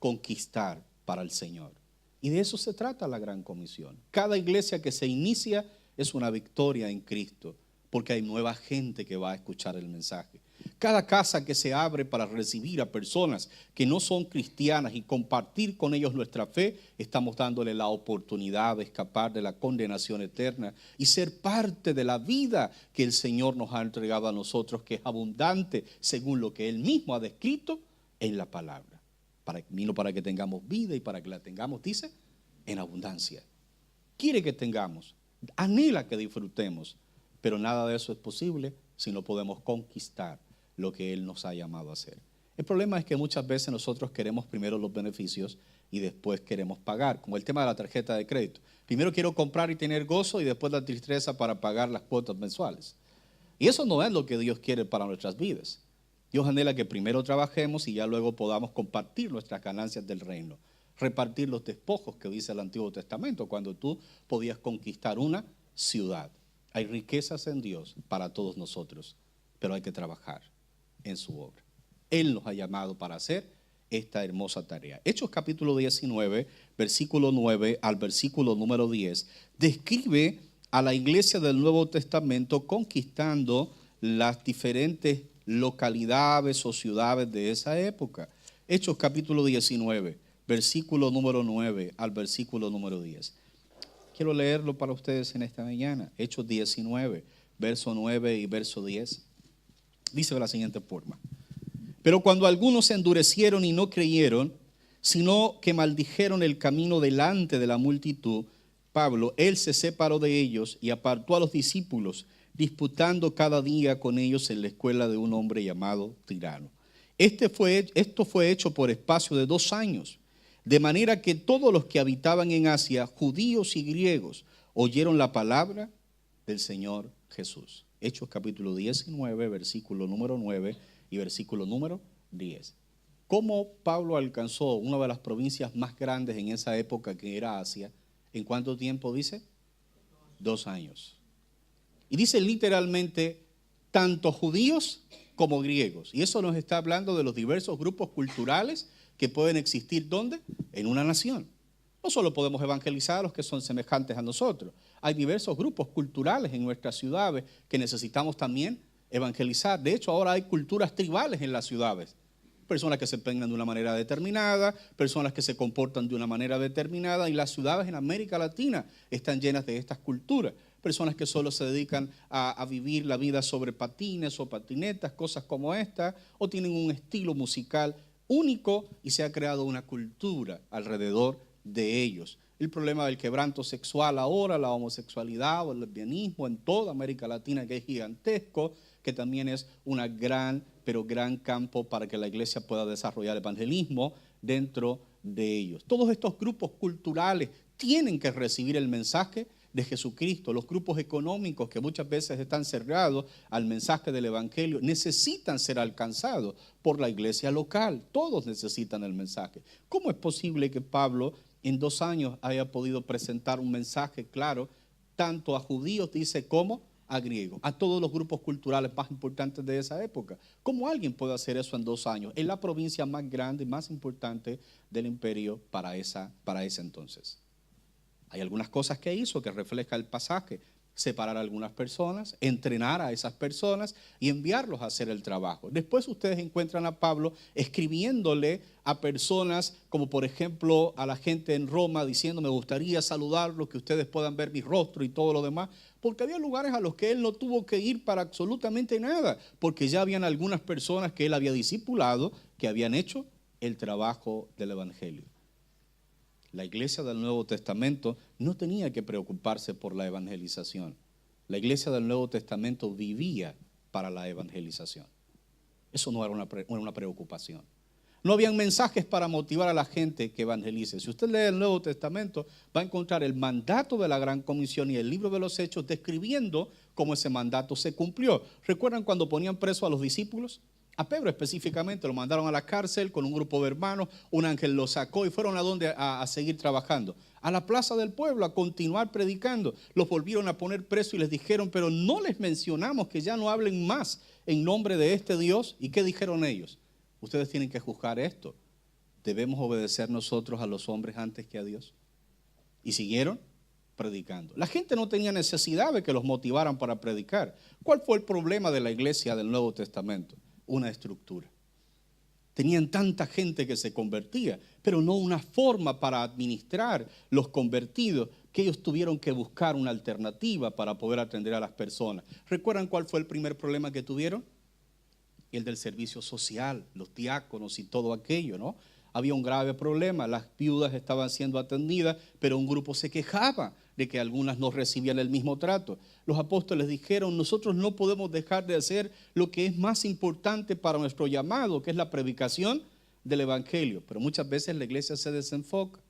conquistar para el Señor. Y de eso se trata la Gran Comisión. Cada iglesia que se inicia es una victoria en Cristo, porque hay nueva gente que va a escuchar el mensaje. Cada casa que se abre para recibir a personas que no son cristianas y compartir con ellos nuestra fe, estamos dándole la oportunidad de escapar de la condenación eterna y ser parte de la vida que el Señor nos ha entregado a nosotros, que es abundante según lo que Él mismo ha descrito en la palabra. Vino para que tengamos vida y para que la tengamos, dice, en abundancia. Quiere que tengamos, anhela que disfrutemos, pero nada de eso es posible si no podemos conquistar lo que Él nos ha llamado a hacer. El problema es que muchas veces nosotros queremos primero los beneficios y después queremos pagar, como el tema de la tarjeta de crédito. Primero quiero comprar y tener gozo y después la tristeza para pagar las cuotas mensuales. Y eso no es lo que Dios quiere para nuestras vidas. Dios anhela que primero trabajemos y ya luego podamos compartir nuestras ganancias del reino, repartir los despojos que dice el Antiguo Testamento, cuando tú podías conquistar una ciudad. Hay riquezas en Dios para todos nosotros, pero hay que trabajar en su obra. Él nos ha llamado para hacer esta hermosa tarea. Hechos capítulo 19, versículo 9 al versículo número 10, describe a la iglesia del Nuevo Testamento conquistando las diferentes localidades o ciudades de esa época. Hechos capítulo 19, versículo número 9 al versículo número 10. Quiero leerlo para ustedes en esta mañana. Hechos 19, verso 9 y verso 10. Dice de la siguiente forma: pero cuando algunos se endurecieron y no creyeron, sino que maldijeron el camino delante de la multitud, Pablo, él se separó de ellos y apartó a los discípulos, disputando cada día con ellos en la escuela de un hombre llamado Tirano. Esto fue hecho por espacio de 2 años, de manera que todos los que habitaban en Asia, judíos y griegos, oyeron la palabra del Señor Jesús. Hechos capítulo 19, versículo número 9 y versículo número 10. ¿Cómo Pablo alcanzó una de las provincias más grandes en esa época, que era Asia? ¿En cuánto tiempo dice? 2 años. Y dice literalmente, tanto judíos como griegos. Y eso nos está hablando de los diversos grupos culturales que pueden existir, ¿dónde? En una nación. No solo podemos evangelizar a los que son semejantes a nosotros. Hay diversos grupos culturales en nuestras ciudades que necesitamos también evangelizar. De hecho, ahora hay culturas tribales en las ciudades. Personas que se peinan de una manera determinada, personas que se comportan de una manera determinada, y las ciudades en América Latina están llenas de estas culturas. Personas que solo se dedican a vivir la vida sobre patines o patinetas, cosas como esta, o tienen un estilo musical único y se ha creado una cultura alrededor de ellos. El problema del quebranto sexual ahora, la homosexualidad o el lesbianismo en toda América Latina, que es gigantesco, que también es una gran campo para que la iglesia pueda desarrollar evangelismo dentro de ellos. Todos estos grupos culturales tienen que recibir el mensaje de Jesucristo. Los grupos económicos que muchas veces están cerrados al mensaje del evangelio necesitan ser alcanzados por la iglesia local. Todos necesitan el mensaje. ¿Cómo es posible que Pablo en 2 años haya podido presentar un mensaje claro tanto a judíos, dice, como a griego, a todos los grupos culturales más importantes de esa época. ¿Cómo alguien puede hacer eso en 2 años? En la provincia más grande, más importante del imperio para ese entonces. Hay algunas cosas que hizo que refleja el pasaje. Separar a algunas personas, entrenar a esas personas y enviarlos a hacer el trabajo. Después ustedes encuentran a Pablo escribiéndole a personas como por ejemplo a la gente en Roma diciendo: me gustaría saludarlos, que ustedes puedan ver mi rostro y todo lo demás, porque había lugares a los que él no tuvo que ir para absolutamente nada, porque ya habían algunas personas que él había discipulado que habían hecho el trabajo del evangelio. La iglesia del Nuevo Testamento no tenía que preocuparse por la evangelización. La iglesia del Nuevo Testamento vivía para la evangelización. Eso no era una preocupación. No habían mensajes para motivar a la gente que evangelice. Si usted lee el Nuevo Testamento, va a encontrar el mandato de la Gran Comisión y el libro de los Hechos describiendo cómo ese mandato se cumplió. ¿Recuerdan cuando ponían preso a los discípulos? A Pedro específicamente lo mandaron a la cárcel con un grupo de hermanos, un ángel lo sacó y fueron a seguir trabajando. A la plaza del pueblo a continuar predicando. Los volvieron a poner preso y les dijeron: pero no les mencionamos que ya no hablen más en nombre de este Dios. ¿Y qué dijeron ellos? Ustedes tienen que juzgar esto. ¿Debemos obedecer nosotros a los hombres antes que a Dios? Y siguieron predicando. La gente no tenía necesidad de que los motivaran para predicar. ¿Cuál fue el problema de la iglesia del Nuevo Testamento? Una estructura. Tenían tanta gente que se convertía, pero no una forma para administrar los convertidos, que ellos tuvieron que buscar una alternativa para poder atender a las personas. ¿Recuerdan cuál fue el primer problema que tuvieron? El del servicio social, los diáconos y todo aquello, ¿no? Había un grave problema, las viudas estaban siendo atendidas, pero un grupo se quejaba de que algunas no recibían el mismo trato. Los apóstoles dijeron: nosotros no podemos dejar de hacer lo que es más importante para nuestro llamado, que es la predicación del evangelio. Pero muchas veces la iglesia se desenfoca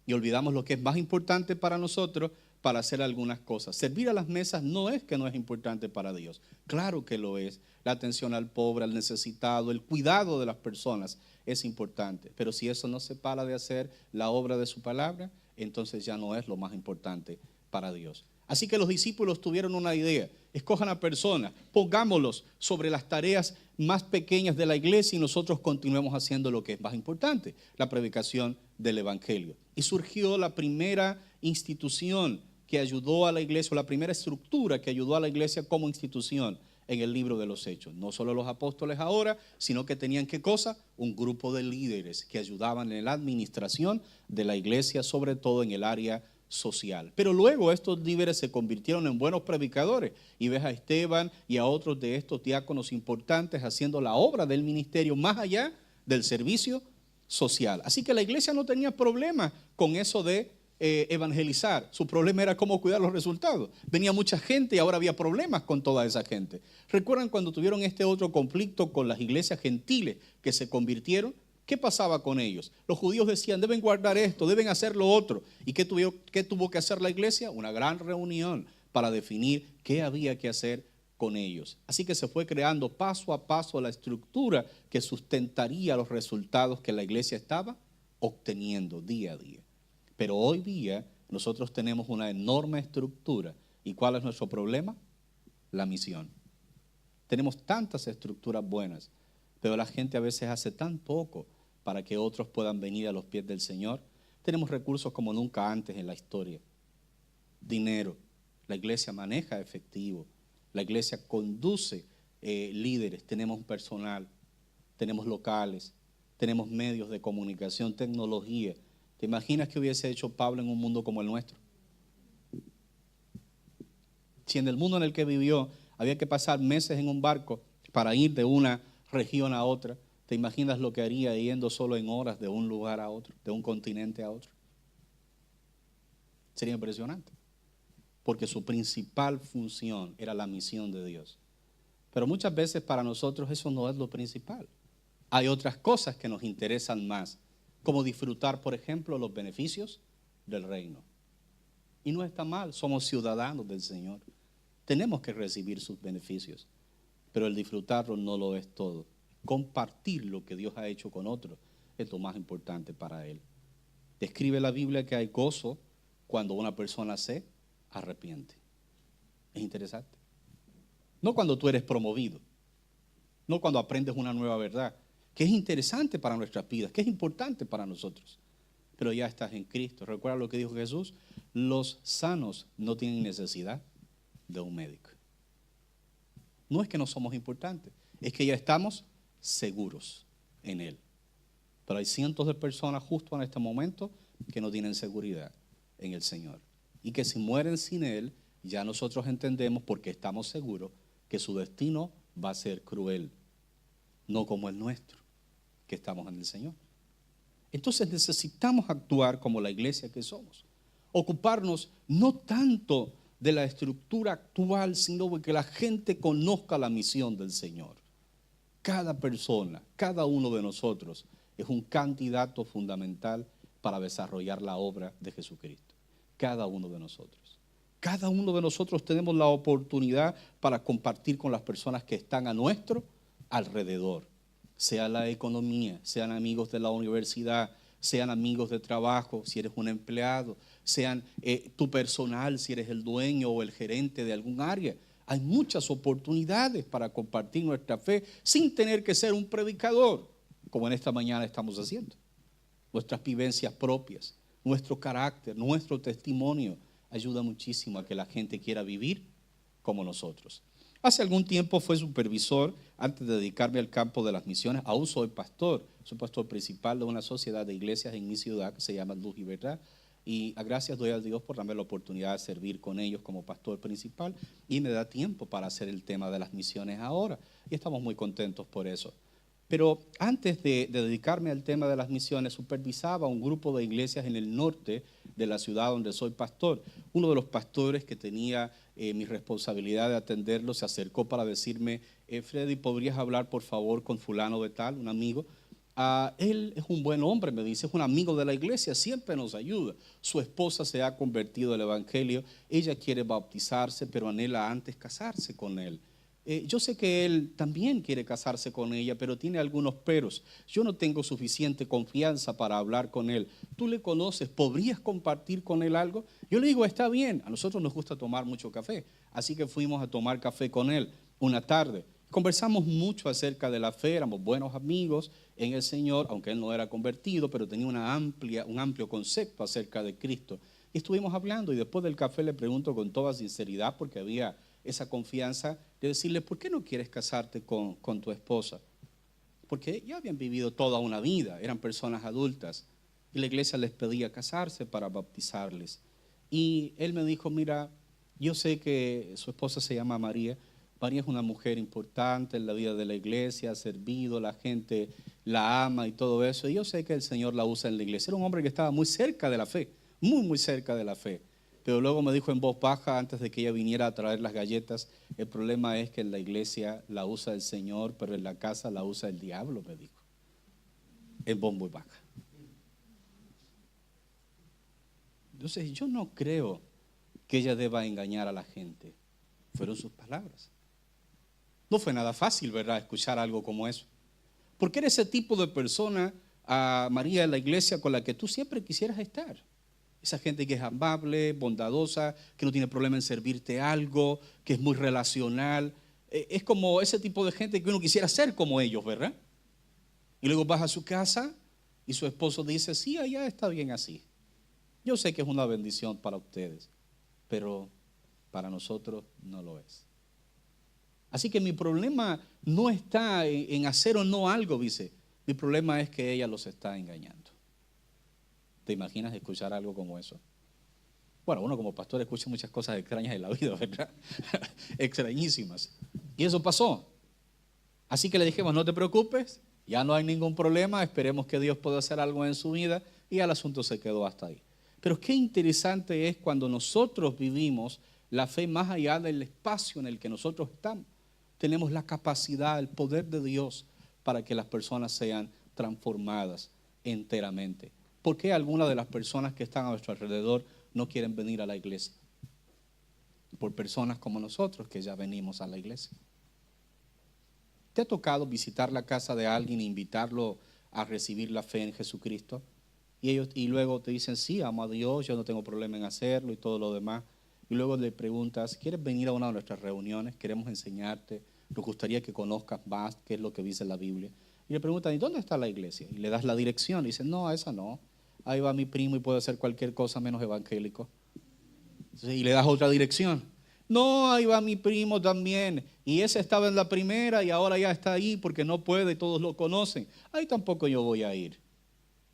y olvidamos lo que es más importante para nosotros para hacer algunas cosas. Servir a las mesas no es que no es importante para Dios. Claro que lo es. La atención al pobre, al necesitado, el cuidado de las personas es importante. Pero si eso no se para de hacer la obra de su palabra, entonces ya no es lo más importante para Dios. Así que los discípulos tuvieron una idea: escojan a personas, pongámoslos sobre las tareas más pequeñas de la iglesia y nosotros continuemos haciendo lo que es más importante, la predicación del evangelio. Y surgió la primera institución que ayudó a la iglesia, o la primera estructura que ayudó a la iglesia como institución en el libro de los Hechos. No solo los apóstoles ahora, sino que tenían, ¿qué cosa? Un grupo de líderes que ayudaban en la administración de la iglesia, sobre todo en el área social. Pero luego estos líderes se convirtieron en buenos predicadores, y ves a Esteban y a otros de estos diáconos importantes haciendo la obra del ministerio más allá del servicio social. Así que la iglesia no tenía problema con eso de evangelizar. Su problema era cómo cuidar los resultados. Venía mucha gente y ahora había problemas con toda esa gente. ¿Recuerdan cuando tuvieron este otro conflicto con las iglesias gentiles que se convirtieron? ¿Qué pasaba con ellos? Los judíos decían: deben guardar esto, deben hacer lo otro. ¿Y qué tuvo que hacer la iglesia? Una gran reunión para definir qué había que hacer con ellos. Así que se fue creando paso a paso la estructura que sustentaría los resultados que la iglesia estaba obteniendo día a día. Pero hoy día nosotros tenemos una enorme estructura. ¿Y cuál es nuestro problema? La misión. Tenemos tantas estructuras buenas, pero la gente a veces hace tan poco para que otros puedan venir a los pies del Señor. Tenemos recursos como nunca antes en la historia. Dinero. La iglesia maneja efectivo. La iglesia conduce líderes. Tenemos personal. Tenemos locales. Tenemos medios de comunicación, tecnología. ¿Te imaginas qué hubiese hecho Pablo en un mundo como el nuestro? Si en el mundo en el que vivió había que pasar meses en un barco para ir de una región a otra, ¿te imaginas lo que haría yendo solo en horas de un lugar a otro, de un continente a otro? Sería impresionante, porque su principal función era la misión de Dios. Pero muchas veces para nosotros eso no es lo principal. Hay otras cosas que nos interesan más, como disfrutar, por ejemplo, los beneficios del reino. Y no está mal, somos ciudadanos del Señor. Tenemos que recibir sus beneficios, pero el disfrutarlo no lo es todo. Compartir lo que Dios ha hecho con otros es lo más importante para Él. Describe la Biblia que hay gozo cuando una persona se arrepiente. Es interesante. no cuando tú eres promovido, no cuando aprendes una nueva verdad, que es interesante para nuestras vidas, que es importante para nosotros. Pero ya estás en Cristo. Recuerda lo que dijo Jesús: los sanos no tienen necesidad de un médico. No es que no somos importantes, es que ya estamos seguros en Él. Pero hay cientos de personas justo en este momento que no tienen seguridad en el Señor. Y que si mueren sin Él, ya nosotros entendemos, porque estamos seguros, que su destino va a ser cruel, no como el nuestro, que estamos en el Señor. Entonces necesitamos actuar como la iglesia que somos. Ocuparnos no tanto de la estructura actual, sino de que la gente conozca la misión del Señor. Cada persona, cada uno de nosotros es un candidato fundamental para desarrollar la obra de Jesucristo. Cada uno de nosotros. Cada uno de nosotros tenemos la oportunidad para compartir con las personas que están a nuestro alrededor. Sea la economía, sean amigos de la universidad, sean amigos de trabajo, si eres un empleado, sean tu personal, si eres el dueño o el gerente de algún área. Hay muchas oportunidades para compartir nuestra fe sin tener que ser un predicador, como en esta mañana estamos haciendo. Nuestras vivencias propias, nuestro carácter, nuestro testimonio ayuda muchísimo a que la gente quiera vivir como nosotros. Hace algún tiempo fue supervisor antes de dedicarme al campo de las misiones. Aún soy pastor principal de una sociedad de iglesias en mi ciudad que se llama Luz y Verdad. Y gracias doy a Dios por darme la oportunidad de servir con ellos como pastor principal. Y me da tiempo para hacer el tema de las misiones ahora. Y estamos muy contentos por eso. Pero antes de dedicarme al tema de las misiones, supervisaba un grupo de iglesias en el norte de la ciudad donde soy pastor. Uno de los pastores que tenía mi responsabilidad de atenderlo se acercó para decirme: Freddy, ¿podrías hablar por favor con fulano de tal, un amigo? Él es un buen hombre, me dice, es un amigo de la iglesia, siempre nos ayuda. Su esposa se ha convertido al evangelio, ella quiere bautizarse, pero anhela antes casarse con él. Yo sé que él también quiere casarse con ella, pero tiene algunos peros. Yo no tengo suficiente confianza para hablar con él. Tú le conoces, ¿podrías compartir con él algo? Yo le digo, está bien, a nosotros nos gusta tomar mucho café, así que fuimos a tomar café con él una tarde. Conversamos mucho acerca de la fe, éramos buenos amigos en el Señor, aunque él no era convertido, pero tenía un amplio concepto acerca de Cristo. Y estuvimos hablando, y después del café le pregunto con toda sinceridad, porque había esa confianza, de decirle: ¿por qué no quieres casarte con tu esposa? Porque ya habían vivido toda una vida, eran personas adultas, y la iglesia les pedía casarse para bautizarles. Y él me dijo: mira, yo sé que su esposa se llama María. María es una mujer importante en la vida de la iglesia, ha servido, la gente la ama y todo eso. Y yo sé que el Señor la usa en la iglesia. Era un hombre que estaba muy cerca de la fe, muy cerca de la fe. Pero luego me dijo en voz baja, antes de que ella viniera a traer las galletas: el problema es que en la iglesia la usa el Señor, pero en la casa la usa el diablo, me dijo. En voz muy baja. Entonces yo no creo que ella deba engañar a la gente. Fueron sus palabras. No fue nada fácil, ¿verdad?, escuchar algo como eso. Porque era ese tipo de persona, María, en la iglesia con la que tú siempre quisieras estar. Esa gente que es amable, bondadosa, que no tiene problema en servirte algo, que es muy relacional. Es como ese tipo de gente que uno quisiera ser como ellos, ¿verdad? Y luego vas a su casa y su esposo dice: sí, allá está bien así. Yo sé que es una bendición para ustedes, pero para nosotros no lo es. Así que mi problema no está en hacer o no algo, dice. Mi problema es que ella los está engañando. ¿Te imaginas escuchar algo como eso? Bueno, uno como pastor escucha muchas cosas extrañas en la vida, ¿verdad? Extrañísimas. Y eso pasó. Así que le dijimos: no te preocupes, ya no hay ningún problema, esperemos que Dios pueda hacer algo en su vida, y el asunto se quedó hasta ahí. Pero qué interesante es cuando nosotros vivimos la fe más allá del espacio en el que nosotros estamos. Tenemos la capacidad, el poder de Dios para que las personas sean transformadas enteramente. ¿Por qué algunas de las personas que están a nuestro alrededor no quieren venir a la iglesia? Por personas como nosotros que ya venimos a la iglesia. ¿Te ha tocado visitar la casa de alguien e invitarlo a recibir la fe en Jesucristo? Y luego te dicen: sí, amo a Dios, yo no tengo problema en hacerlo y todo lo demás. y luego le preguntas, ¿quieres venir a una de nuestras reuniones? Queremos enseñarte, nos gustaría que conozcas más qué es lo que dice la Biblia. Y le preguntan, ¿y dónde está la iglesia? Y le das la dirección, y dice, no, a esa no. Ahí va mi primo y puede ser cualquier cosa menos evangélico. Y le das otra dirección. No, ahí va mi primo también. Y ese estaba en la primera y ahora ya está ahí porque no puede, todos lo conocen. Ahí tampoco yo voy a ir.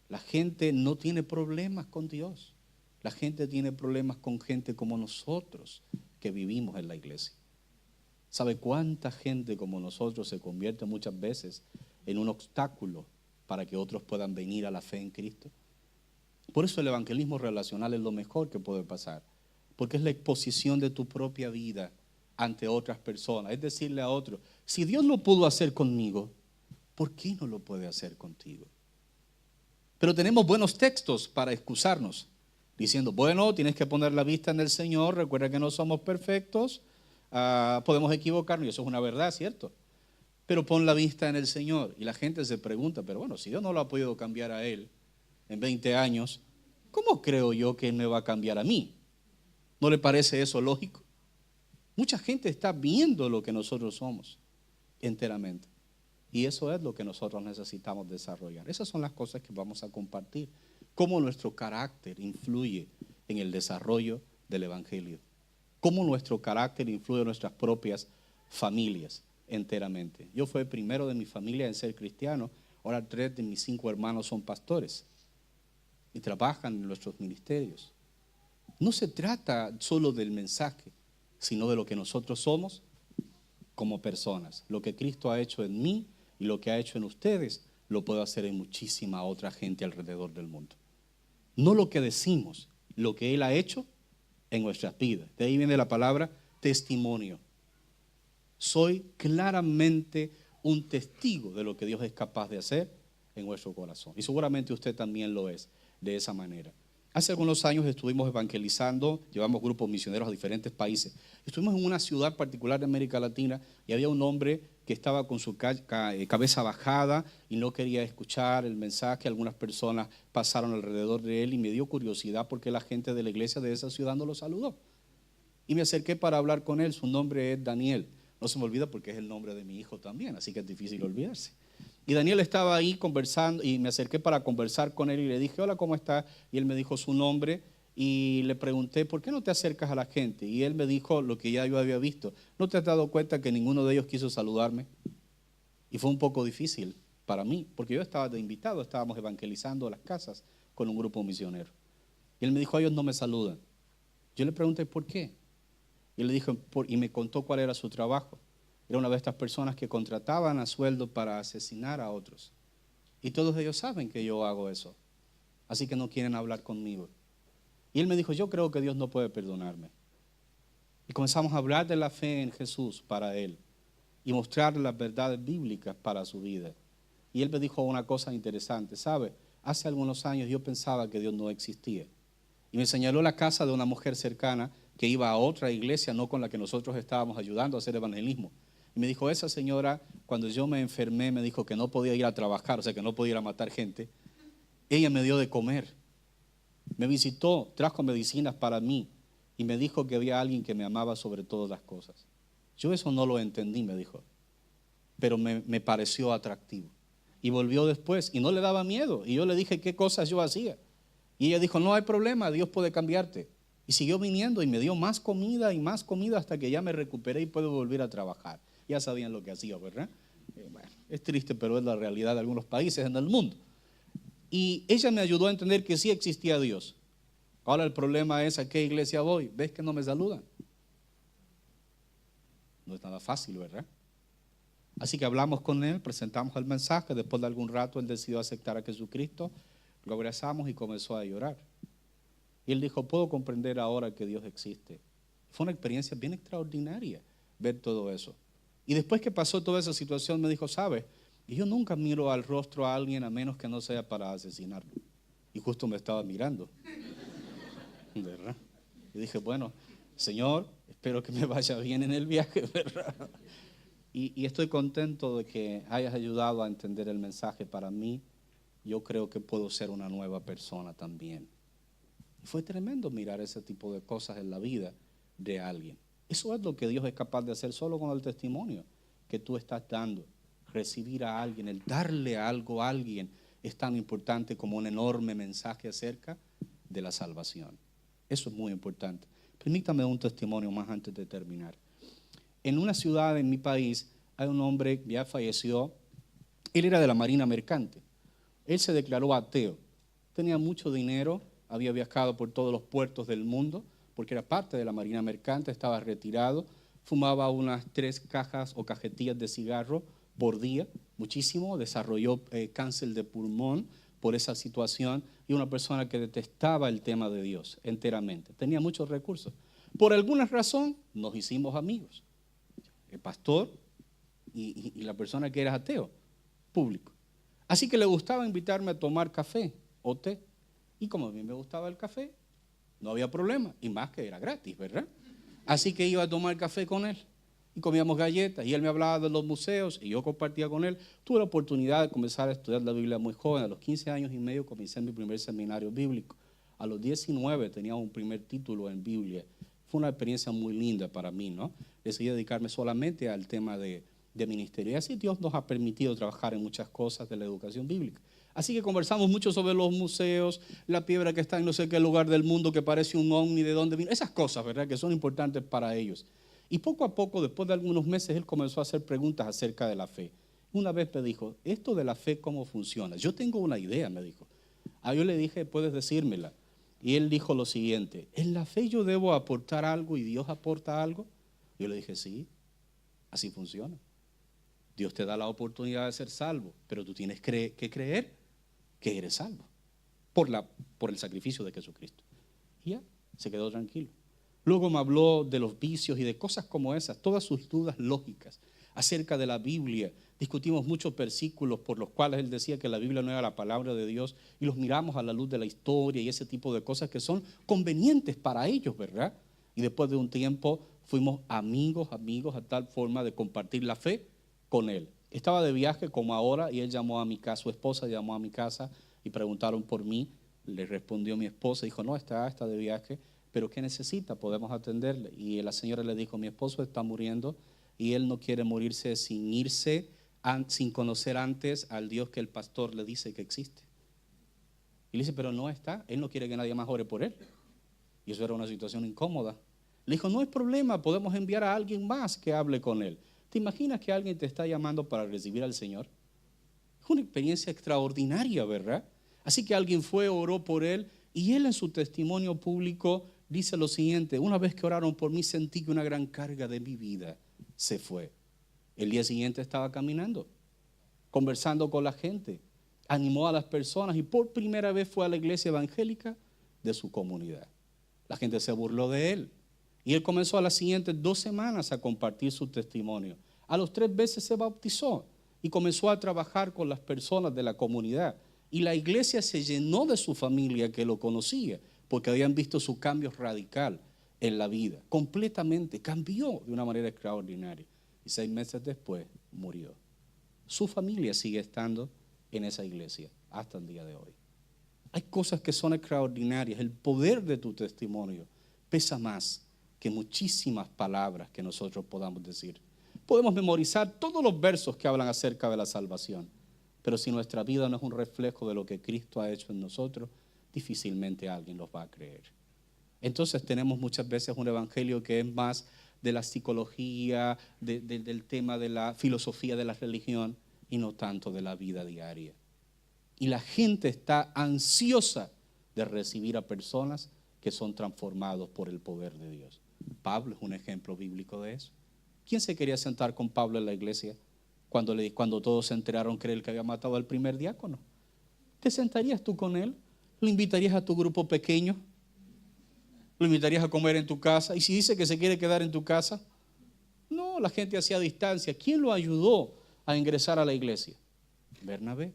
La gente no tiene problemas con Dios. La gente tiene problemas con gente como nosotros que vivimos en la iglesia. ¿Sabe cuánta gente como nosotros se convierte muchas veces en un obstáculo para que otros puedan venir a la fe en Cristo? Por eso el evangelismo relacional es lo mejor que puede pasar, porque es la exposición de tu propia vida ante otras personas. Es decirle a otros, si Dios lo pudo hacer conmigo, ¿por qué no lo puede hacer contigo? Pero tenemos buenos textos para excusarnos, diciendo, bueno, tienes que poner la vista en el Señor, recuerda que no somos perfectos, podemos equivocarnos, y eso es una verdad, ¿cierto? Pero pon la vista en el Señor. Y la gente se pregunta, pero bueno, si Dios no lo ha podido cambiar a él en 20 años, ¿cómo creo yo que Él me va a cambiar a mí? ¿No le parece eso lógico? Mucha gente está viendo lo que nosotros somos enteramente. Y eso es lo que nosotros necesitamos desarrollar. Esas son las cosas que vamos a compartir. Cómo nuestro carácter influye en el desarrollo del Evangelio. Cómo nuestro carácter influye en nuestras propias familias enteramente. Yo fui el primero de mi familia en ser cristiano. Ahora 3 de mis 5 hermanos son pastores y trabajan en nuestros ministerios. No se trata solo del mensaje, sino de lo que nosotros somos como personas. Lo que Cristo ha hecho en mí y lo que ha hecho en ustedes, lo puede hacer en muchísima otra gente alrededor del mundo. No lo que decimos, lo que Él ha hecho en nuestras vidas. De ahí viene la palabra testimonio. Soy claramente un testigo de lo que Dios es capaz de hacer en nuestro corazón. Y seguramente usted también lo es de esa manera. Hace algunos años estuvimos evangelizando, llevamos grupos misioneros a diferentes países. Estuvimos en una ciudad particular de América Latina y había un hombre que estaba con su cabeza bajada y no quería escuchar el mensaje. Algunas personas pasaron alrededor de él y me dio curiosidad porque la gente de la iglesia de esa ciudad no lo saludó. Y me acerqué para hablar con él. Su nombre es Daniel. No se me olvida porque es el nombre de mi hijo también, así que es difícil olvidarse. Y Daniel estaba ahí conversando y me acerqué para conversar con él y le dije, hola, ¿cómo está? Y él me dijo su nombre y le pregunté, ¿por qué no te acercas a la gente? Y él me dijo lo que ya yo había visto. ¿No te has dado cuenta que ninguno de ellos quiso saludarme? Y fue un poco difícil para mí, porque yo estaba de invitado, estábamos evangelizando las casas con un grupo misionero. Y él me dijo, ellos no me saludan. Yo le pregunté, ¿por qué? Y él le dijo, y me contó cuál era su trabajo. Era una de estas personas que contrataban a sueldo para asesinar a otros. Y todos ellos saben que yo hago eso. Así que no quieren hablar conmigo. Y él me dijo, yo creo que Dios no puede perdonarme. Y comenzamos a hablar de la fe en Jesús para él. Y mostrarle las verdades bíblicas para su vida. Y él me dijo una cosa interesante. ¿Sabe? Hace algunos años yo pensaba que Dios no existía. Y me señaló la casa de una mujer cercana que iba a otra iglesia, no con la que nosotros estábamos ayudando a hacer evangelismo. Y me dijo, esa señora, cuando yo me enfermé, me dijo que no podía ir a trabajar, o sea, que no podía ir a matar gente. Ella me dio de comer. Me visitó, trajo medicinas para mí y me dijo que había alguien que me amaba sobre todas las cosas. Yo eso no lo entendí, me dijo, pero me pareció atractivo. Y volvió después y no le daba miedo. Y yo le dije qué cosas yo hacía. Y ella dijo, no hay problema, Dios puede cambiarte. Y siguió viniendo y me dio más comida hasta que ya me recuperé y puedo volver a trabajar. Ya sabían lo que hacía, ¿verdad? Bueno, es triste, pero es la realidad de algunos países en el mundo. Y ella me ayudó a entender que sí existía Dios. Ahora el problema es a qué iglesia voy. ¿Ves que no me saludan? No es nada fácil, ¿verdad? Así que hablamos con él, presentamos el mensaje. Después de algún rato él decidió aceptar a Jesucristo. Lo abrazamos y comenzó a llorar. Y él dijo, puedo comprender ahora que Dios existe. Fue una experiencia bien extraordinaria ver todo eso. Y después que pasó toda esa situación me dijo, ¿sabes? Yo nunca miro al rostro a alguien a menos que no sea para asesinarlo. Y justo me estaba mirando. ¿Verdad? Y dije, bueno, Señor, espero que me vaya bien en el viaje, ¿verdad? Y estoy contento de que hayas ayudado a entender el mensaje. Para mí, yo creo que puedo ser una nueva persona también. Y fue tremendo mirar ese tipo de cosas en la vida de alguien. Eso es lo que Dios es capaz de hacer solo con el testimonio que tú estás dando. Recibir a alguien, el darle algo a alguien es tan importante como un enorme mensaje acerca de la salvación. Eso es muy importante. Permítame un testimonio más antes de terminar. En una ciudad en mi país hay un hombre que ya falleció. Él era de la Marina Mercante. Él se declaró ateo. Tenía mucho dinero, había viajado por todos los puertos del mundo, porque era parte de la Marina Mercante, estaba retirado, fumaba unas 3 cajas o cajetillas de cigarro por día, muchísimo, desarrolló cáncer de pulmón por esa situación, y una persona que detestaba el tema de Dios enteramente. Tenía muchos recursos. Por alguna razón nos hicimos amigos. El pastor y la persona que era ateo, público. Así que le gustaba invitarme a tomar café o té. Y como a mí me gustaba el café, no había problema. Y más que era gratis, ¿verdad? Así que iba a tomar café con él. Y comíamos galletas. Y él me hablaba de los museos y yo compartía con él. Tuve la oportunidad de comenzar a estudiar la Biblia muy joven. A los 15 años y medio comencé mi primer seminario bíblico. A los 19 tenía un primer título en Biblia. Fue una experiencia muy linda para mí, ¿no? Decidí dedicarme solamente al tema de ministerio. Y así Dios nos ha permitido trabajar en muchas cosas de la educación bíblica. Así que conversamos mucho sobre los museos, la piedra que está en no sé qué lugar del mundo que parece un ovni, de dónde vino, esas cosas, ¿verdad?, que son importantes para ellos. Y poco a poco, después de algunos meses, él comenzó a hacer preguntas acerca de la fe. Una vez me dijo, ¿esto de la fe cómo funciona? Yo tengo una idea, me dijo. Yo le dije, ¿puedes decírmela? Y él dijo lo siguiente, ¿en la fe yo debo aportar algo y Dios aporta algo? Yo le dije, sí, así funciona. Dios te da la oportunidad de ser salvo, pero tú tienes que creer que eres salvo por el sacrificio de Jesucristo. Y ya, se quedó tranquilo. Luego me habló de los vicios y de cosas como esas, todas sus dudas lógicas acerca de la Biblia. Discutimos muchos versículos por los cuales él decía que la Biblia no era la palabra de Dios y los miramos a la luz de la historia y ese tipo de cosas que son convenientes para ellos, ¿verdad? Y después de un tiempo fuimos amigos a tal forma de compartir la fe con él. Estaba de viaje como ahora y él llamó a mi casa, su esposa llamó a mi casa y preguntaron por mí. Le respondió mi esposa, dijo, no, está de viaje, pero ¿qué necesita? Podemos atenderle. Y la señora le dijo, mi esposo está muriendo y él no quiere morirse sin conocer antes al Dios que el pastor le dice que existe. Y le dice, pero no está, él no quiere que nadie más ore por él. Y eso era una situación incómoda. Le dijo, no hay problema, podemos enviar a alguien más que hable con él. ¿Te imaginas que alguien te está llamando para recibir al Señor? Es una experiencia extraordinaria, ¿verdad? Así que alguien fue, oró por él y él en su testimonio público dice lo siguiente, una vez que oraron por mí sentí que una gran carga de mi vida se fue. El día siguiente estaba caminando, conversando con la gente, animó a las personas y por primera vez fue a la iglesia evangélica de su comunidad. La gente se burló de él. Y él comenzó a las siguientes 2 semanas a compartir su testimonio. A los 3 meses se bautizó y comenzó a trabajar con las personas de la comunidad. Y la iglesia se llenó de su familia que lo conocía, porque habían visto su cambio radical en la vida. Completamente cambió de una manera extraordinaria. Y 6 meses después murió. Su familia sigue estando en esa iglesia hasta el día de hoy. Hay cosas que son extraordinarias. El poder de tu testimonio pesa más que muchísimas palabras que nosotros podamos decir. Podemos memorizar todos los versos que hablan acerca de la salvación, pero si nuestra vida no es un reflejo de lo que Cristo ha hecho en nosotros, difícilmente alguien los va a creer. Entonces tenemos muchas veces un evangelio que es más de la psicología, del tema de la filosofía de la religión y no tanto de la vida diaria. Y la gente está ansiosa de recibir a personas que son transformados por el poder de Dios. Pablo es un ejemplo bíblico de eso. ¿Quién se quería sentar con Pablo en la iglesia cuando todos se enteraron que era él que había matado al primer diácono? ¿Te sentarías tú con él? ¿Lo invitarías a tu grupo pequeño? ¿Lo invitarías a comer en tu casa? ¿Y si dice que se quiere quedar en tu casa? No, la gente hacía distancia. ¿Quién lo ayudó a ingresar a la iglesia? Bernabé.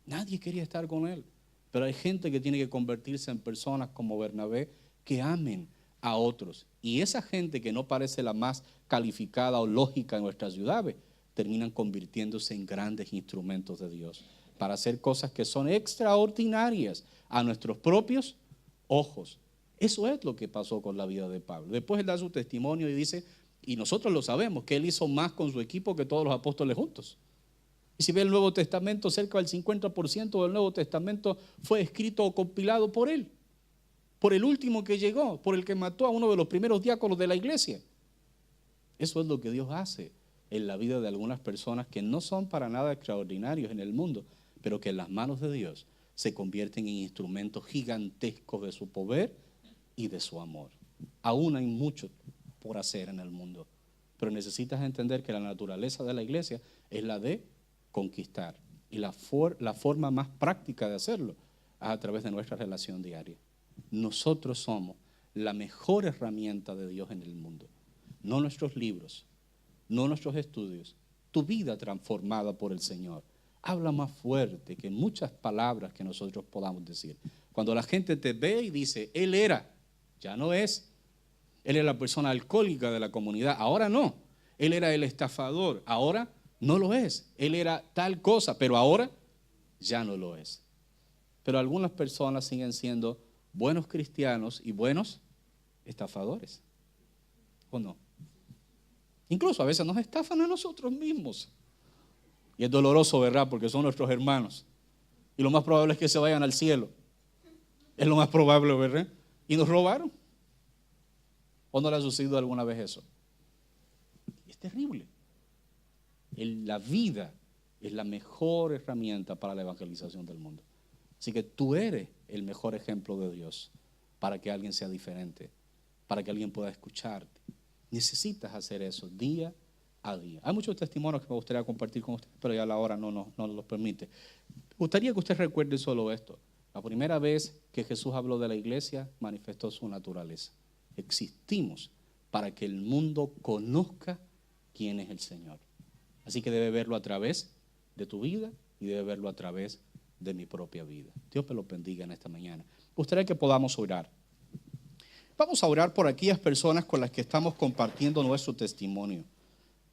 Nadie quería estar con él. Pero hay gente que tiene que convertirse en personas como Bernabé que amen a otros. Y esa gente que no parece la más calificada o lógica en nuestras ciudades, terminan convirtiéndose en grandes instrumentos de Dios para hacer cosas que son extraordinarias a nuestros propios ojos. Eso es lo que pasó con la vida de Pablo. Después él da su testimonio y dice, y nosotros lo sabemos, que él hizo más con su equipo que todos los apóstoles juntos. Y si ve el Nuevo Testamento, cerca del 50% del Nuevo Testamento fue escrito o compilado por él. Por el último que llegó, por el que mató a uno de los primeros diáconos de la iglesia. Eso es lo que Dios hace en la vida de algunas personas que no son para nada extraordinarios en el mundo, pero que en las manos de Dios se convierten en instrumentos gigantescos de su poder y de su amor. Aún hay mucho por hacer en el mundo, pero necesitas entender que la naturaleza de la iglesia es la de conquistar, y la forma más práctica de hacerlo es a través de nuestra relación diaria. Nosotros somos la mejor herramienta de Dios en el mundo, no nuestros libros, no nuestros estudios, tu vida transformada por el Señor. Habla más fuerte que muchas palabras que nosotros podamos decir. Cuando la gente te ve y dice, él era, ya no es. Él era la persona alcohólica de la comunidad, ahora no. Él era el estafador, ahora no lo es. Él era tal cosa, pero ahora ya no lo es. Pero algunas personas siguen siendo buenos cristianos y buenos estafadores, ¿o no? Incluso a veces nos estafan a nosotros mismos. Y es doloroso, ¿verdad? Porque son nuestros hermanos. Y lo más probable es que se vayan al cielo. Es lo más probable, ¿verdad? Y nos robaron. ¿O no le ha sucedido alguna vez eso? Es terrible. La vida es la mejor herramienta para la evangelización del mundo. Así que tú eres el mejor ejemplo de Dios para que alguien sea diferente, para que alguien pueda escucharte. Necesitas hacer eso día a día. Hay muchos testimonios que me gustaría compartir con ustedes, pero ya la hora no nos los permite. Me gustaría que usted recuerde solo esto. La primera vez que Jesús habló de la iglesia, manifestó su naturaleza. Existimos para que el mundo conozca quién es el Señor. Así que debe verlo a través de tu vida y debe verlo a través de mi propia vida. Dios me lo bendiga en esta mañana. Me gustaría que podamos orar. Vamos a orar por aquellas personas con las que estamos compartiendo nuestro testimonio,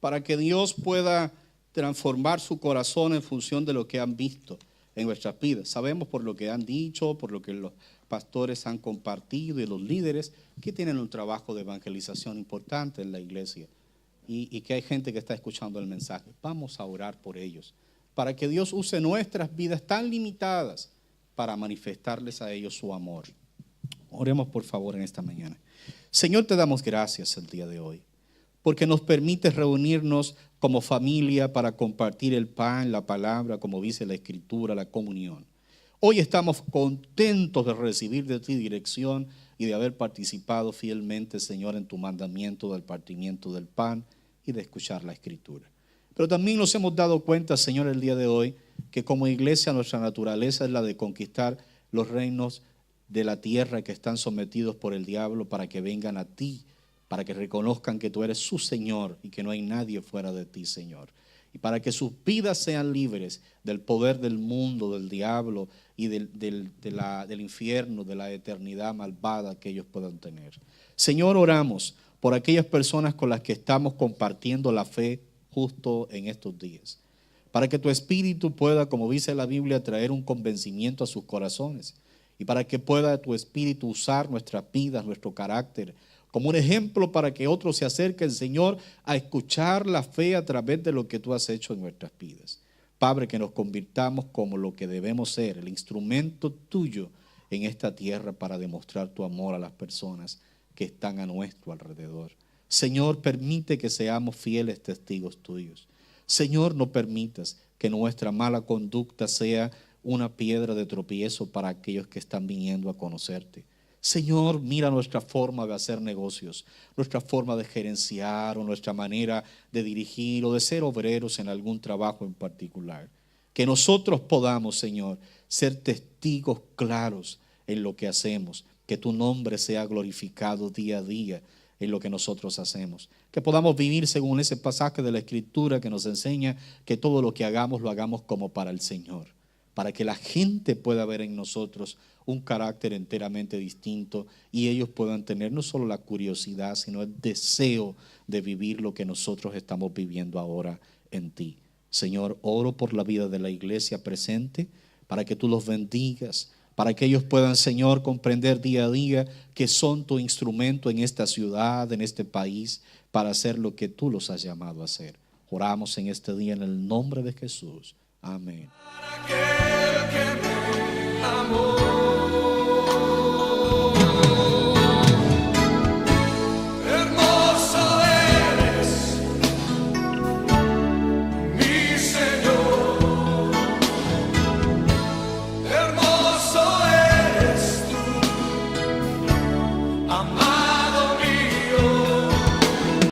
para que Dios pueda transformar su corazón en función de lo que han visto en nuestras vidas. Sabemos por lo que han dicho, por lo que los pastores han compartido y los líderes, que tienen un trabajo de evangelización importante en la iglesia y que hay gente que está escuchando el mensaje. Vamos a orar por ellos, para que Dios use nuestras vidas tan limitadas para manifestarles a ellos su amor. Oremos por favor en esta mañana. Señor, te damos gracias el día de hoy, porque nos permites reunirnos como familia para compartir el pan, la palabra, como dice la Escritura, la comunión. Hoy estamos contentos de recibir de ti dirección y de haber participado fielmente, Señor, en tu mandamiento del partimiento del pan y de escuchar la Escritura. Pero también nos hemos dado cuenta, Señor, el día de hoy, que como iglesia nuestra naturaleza es la de conquistar los reinos de la tierra que están sometidos por el diablo para que vengan a ti, para que reconozcan que tú eres su Señor y que no hay nadie fuera de ti, Señor. Y para que sus vidas sean libres del poder del mundo, del diablo y del infierno, de la eternidad malvada que ellos puedan tener. Señor, oramos por aquellas personas con las que estamos compartiendo la fe justo en estos días, para que tu Espíritu pueda, como dice la Biblia, traer un convencimiento a sus corazones y para que pueda tu Espíritu usar nuestras vidas, nuestro carácter, como un ejemplo para que otros se acerquen, Señor, a escuchar la fe a través de lo que tú has hecho en nuestras vidas. Padre, que nos convirtamos como lo que debemos ser, el instrumento tuyo en esta tierra para demostrar tu amor a las personas que están a nuestro alrededor. Señor, permite que seamos fieles testigos tuyos. Señor, no permitas que nuestra mala conducta sea una piedra de tropiezo para aquellos que están viniendo a conocerte. Señor, mira nuestra forma de hacer negocios, nuestra forma de gerenciar o nuestra manera de dirigir o de ser obreros en algún trabajo en particular. Que nosotros podamos, Señor, ser testigos claros en lo que hacemos, que tu nombre sea glorificado día a día en lo que nosotros hacemos. Que podamos vivir según ese pasaje de la Escritura que nos enseña que todo lo que hagamos lo hagamos como para el Señor, para que la gente pueda ver en nosotros un carácter enteramente distinto y ellos puedan tener no solo la curiosidad, sino el deseo de vivir lo que nosotros estamos viviendo ahora en ti. Señor, oro por la vida de la iglesia presente para que tú los bendigas, para que ellos puedan, Señor, comprender día a día que son tu instrumento en esta ciudad, en este país, para hacer lo que tú los has llamado a hacer. Oramos en este día en el nombre de Jesús. Amén. aquel que me amó.